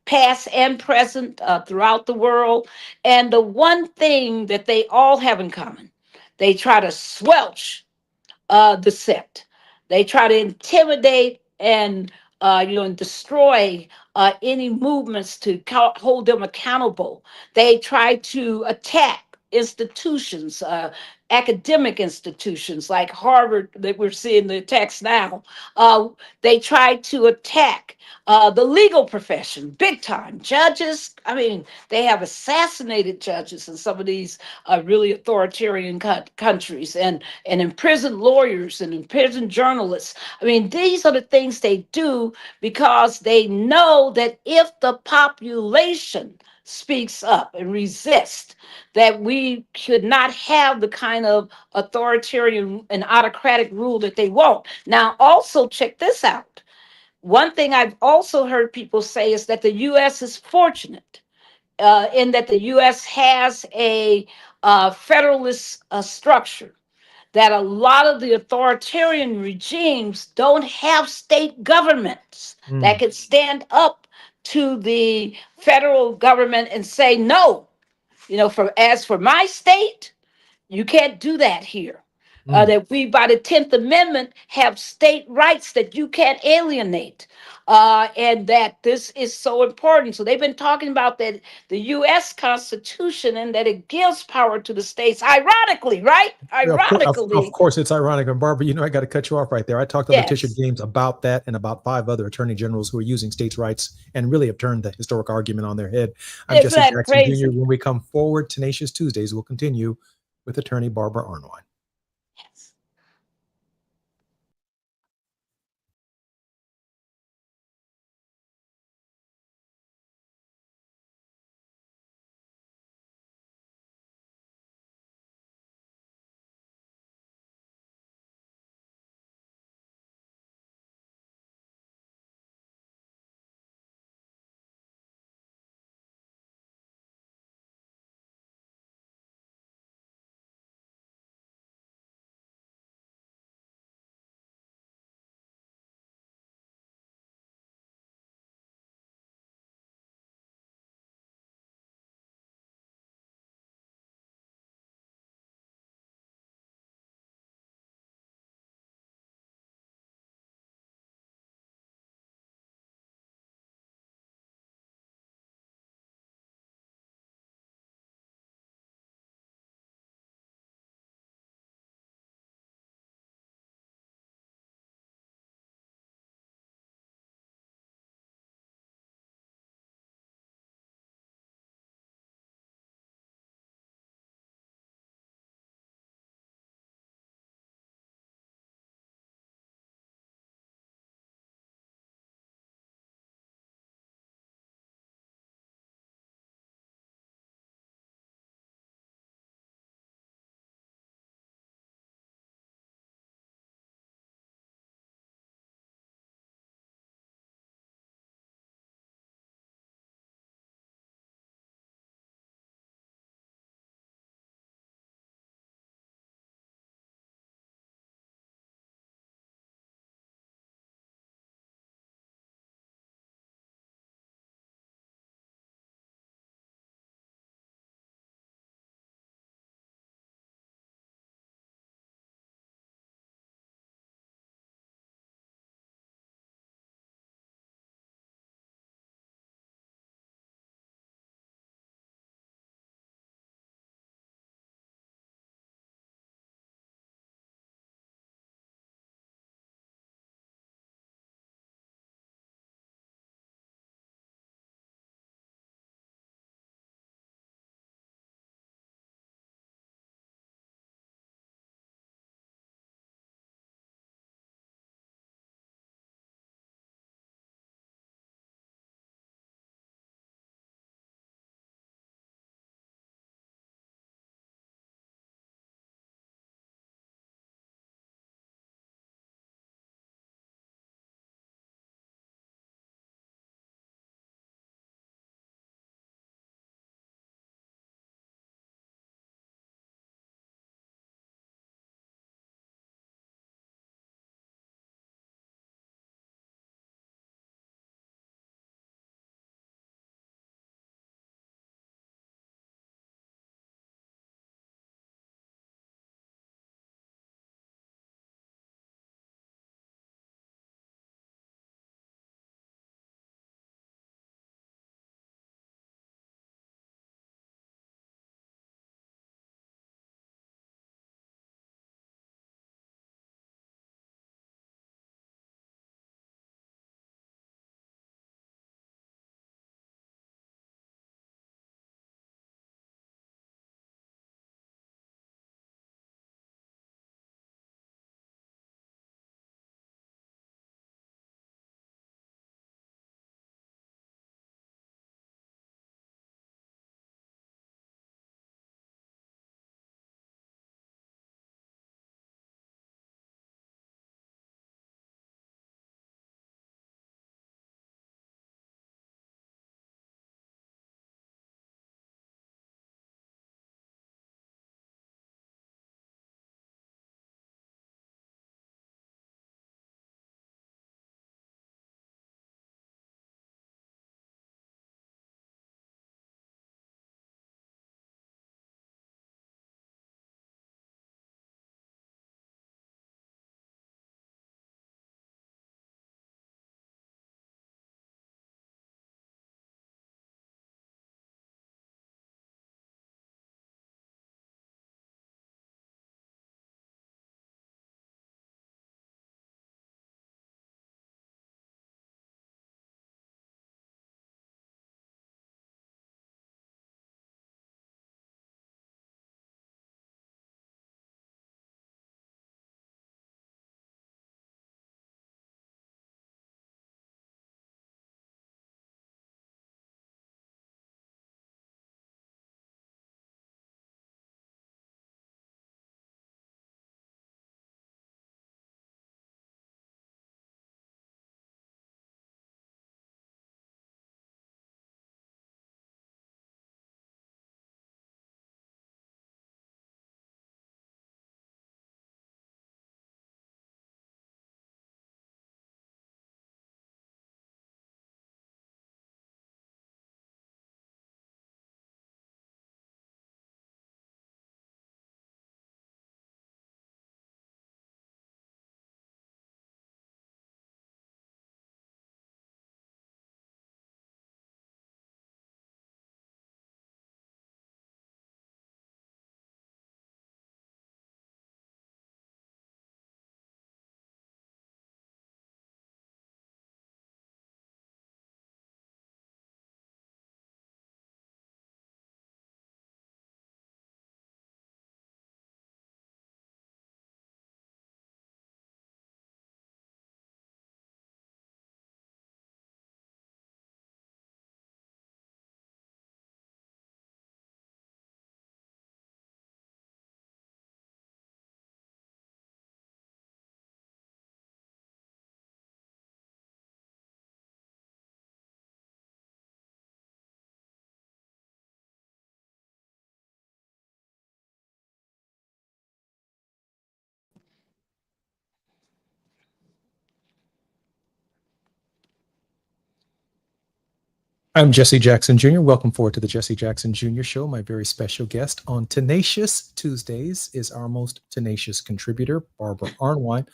past and present, throughout the world. And the one thing that they all have in common, they try to squelch dissent. They try to intimidate and destroy any movements to hold them accountable. They try to attack institutions, academic institutions like Harvard that we're seeing the attacks now. They try to attack the legal profession big time. Judges, I mean, they have assassinated judges in some of these really authoritarian countries and imprisoned lawyers and imprisoned journalists. I mean, these are the things they do because they know that if the population speaks up and resists, that we should not have the kind of authoritarian and autocratic rule that they want. Now, also check this out. One thing I've also heard people say is that the U.S. is fortunate in that the U.S. has a federalist structure, that a lot of the authoritarian regimes don't have state governments that can stand up to the federal government and say, no, as for my state, you can't do that here. That we, by the 10th Amendment, have state rights that you can't alienate. And that this is so important. So they've been talking about that the U.S. Constitution and that it gives power to the states. Ironically, right? Yeah, Ironically. of course, it's ironic. And Barbara, I got to cut you off right there. I talked to Letitia James about that and about 5 other attorney generals who are using states' rights and really have turned the historic argument on their head. I'm Jesse Jackson Jr. When we come forward, Tenacious Tuesdays will continue with attorney Barbara Arnwine. I'm Jesse Jackson Jr. Welcome forward to the Jesse Jackson Jr. Show. My very special guest on Tenacious Tuesdays is our most tenacious contributor, Barbara Arnwine.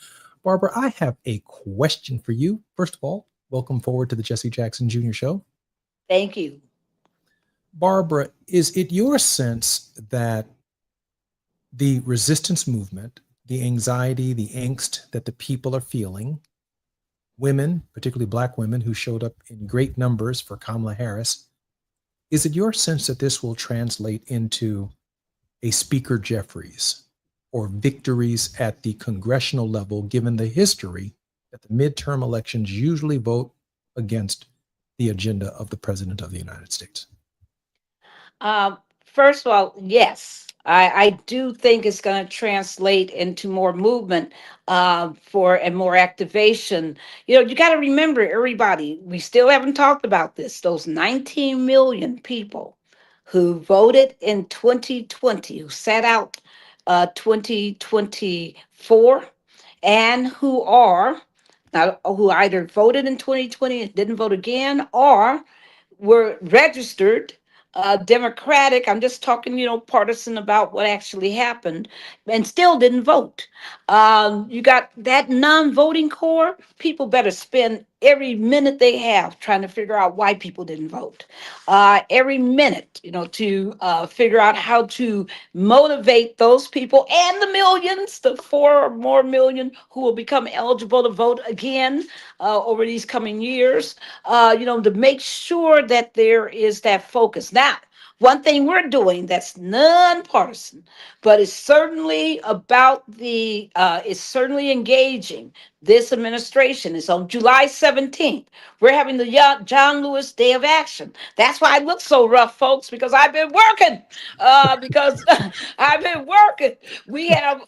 Barbara, I have a question for you. First of all, welcome forward to the Jesse Jackson Jr. Show. Thank you. Barbara, is it your sense that the resistance movement, the anxiety, the angst that the people are feeling, women, particularly Black women who showed up in great numbers for Kamala Harris, is it your sense that this will translate into a Speaker Jeffries or victories at the congressional level, given the history that the midterm elections usually vote against the agenda of the President of the United States? First of all, yes, I do think it's going to translate into more movement for and more activation. You know, you got to remember, everybody, we still haven't talked about this. Those 19 million people who voted in 2020, who sat out 2024, and who either voted in 2020 and didn't vote again, or were registered Democratic. I'm just talking, partisan about what actually happened, and still didn't vote. You got that non-voting core. People better spend every minute they have trying to figure out why people didn't vote. Every minute, to figure out how to motivate those people and the millions, the 4 or more million who will become eligible to vote again over these coming years, to make sure that there is that focus. Now, one thing we're doing that's nonpartisan, but it's certainly about it's certainly engaging this administration, is on July 17th. We're having the John Lewis Day of Action. That's why I look so rough, folks, because I've been working. I've been working. We have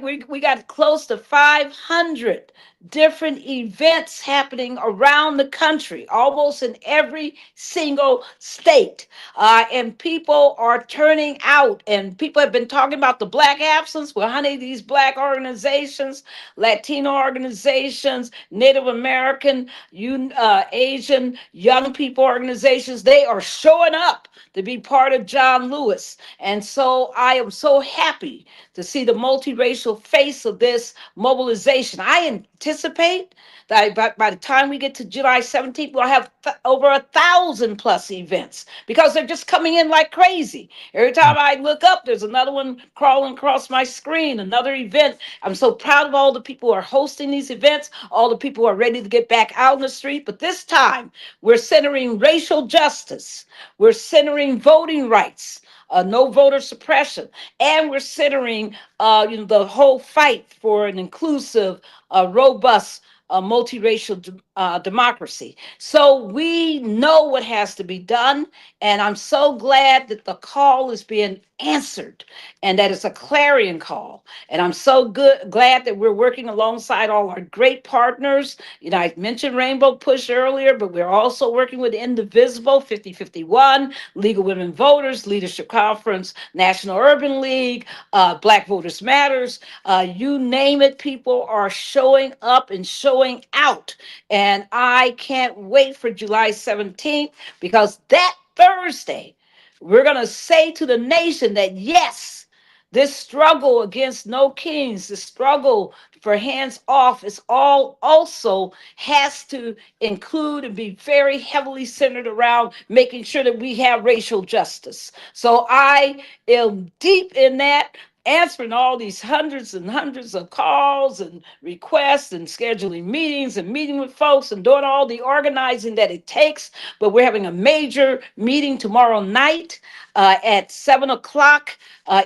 we got close to 500 different events happening around the country, almost in every single state. And people are turning out, and people have been talking about the Black absence. Well, honey, these Black organizations, Latino organizations, Native American, Asian young people organizations, they are showing up to be part of John Lewis. And so I am so happy to see the multiracial face of this mobilization. I anticipate that by the time we get to July 17th, we'll have over 1,000 plus events, because they're just coming in like crazy. Every time I look up, there's another one crawling across my screen, another event. I'm so proud of all the people who are hosting these events, all the people who are ready to get back out in the street. But this time, we're centering racial justice. We're centering voting rights. No voter suppression, and we're centering, the whole fight for an inclusive, robust, multiracial democracy. So we know what has to be done, and I'm so glad that the call is being answered, and that it's a clarion call. And I'm so glad that we're working alongside all our great partners. I mentioned Rainbow Push earlier, but we're also working with Indivisible, 5051, League of Women Voters, Leadership Conference, National Urban League, Black Voters Matters. You name it, people are showing up and showing out. And I can't wait for July 17th, because that Thursday, we're going to say to the nation that, yes, this struggle against no kings, the struggle for hands off, is all also has to include and be very heavily centered around making sure that we have racial justice. So I am deep in that, answering all these hundreds and hundreds of calls and requests and scheduling meetings and meeting with folks and doing all the organizing that it takes. But we're having a major meeting tomorrow night at 7:00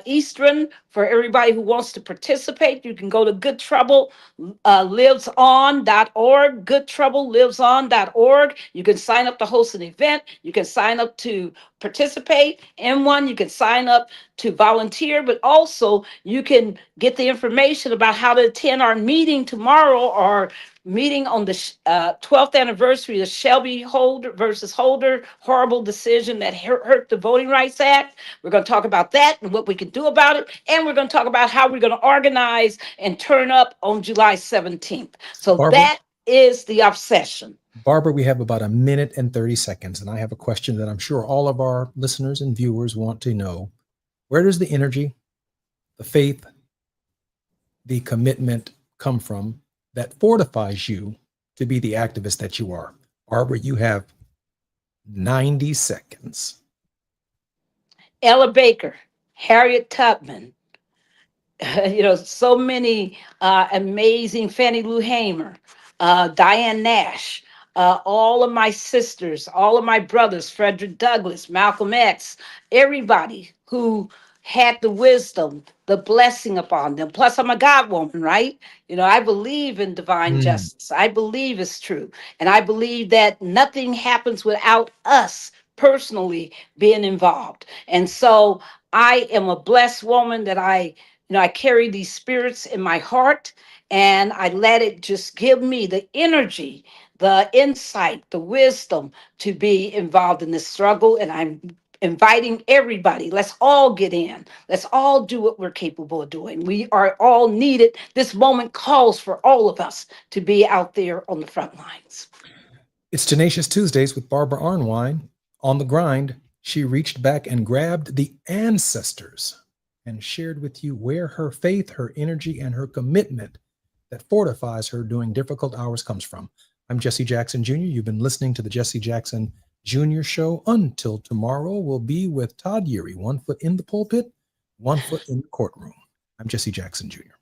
Eastern. For everybody who wants to participate, you can go to goodtroubleliveson.org, goodtroubleliveson.org. You can sign up to host an event. You can sign up to participate in one. You can sign up to volunteer, but also you can get the information about how to attend our meeting tomorrow, or meeting on the 12th anniversary of Shelby Holder versus Holder horrible decision that hurt the Voting Rights Act. We're going to talk about that and what we can do about it, and we're going to talk about how we're going to organize and turn up on July 17th. So Barbara? that is the obsession. Barbara, we have about 1 minute and 30 seconds, and I have a question that I'm sure all of our listeners and viewers want to know. Where does the energy, the faith, the commitment come from that fortifies you to be the activist that you are? Barbara, you have 90 seconds. Ella Baker, Harriet Tubman, so many amazing, Fannie Lou Hamer, Diane Nash, all of my sisters, all of my brothers, Frederick Douglass, Malcolm X, everybody who had the wisdom, the blessing upon them. Plus, I'm a God woman, right? I believe in divine justice. I believe it's true. And I believe that nothing happens without us personally being involved. And so I am a blessed woman that I carry these spirits in my heart, and I let it just give me the energy, the insight, the wisdom to be involved in this struggle. And I'm inviting everybody. Let's all get in. Let's all do what we're capable of doing. We are all needed. This moment calls for all of us to be out there on the front lines. It's Tenacious Tuesdays with Barbara Arnwine. On the grind, she reached back and grabbed the ancestors and shared with you where her faith, her energy, and her commitment that fortifies her during difficult hours comes from. I'm Jesse Jackson Jr. You've been listening to the Jesse Jackson Jr. Show. Until tomorrow, we'll be with Todd Yeary, 1 foot in the pulpit, 1 foot in the courtroom. I'm Jesse Jackson Jr.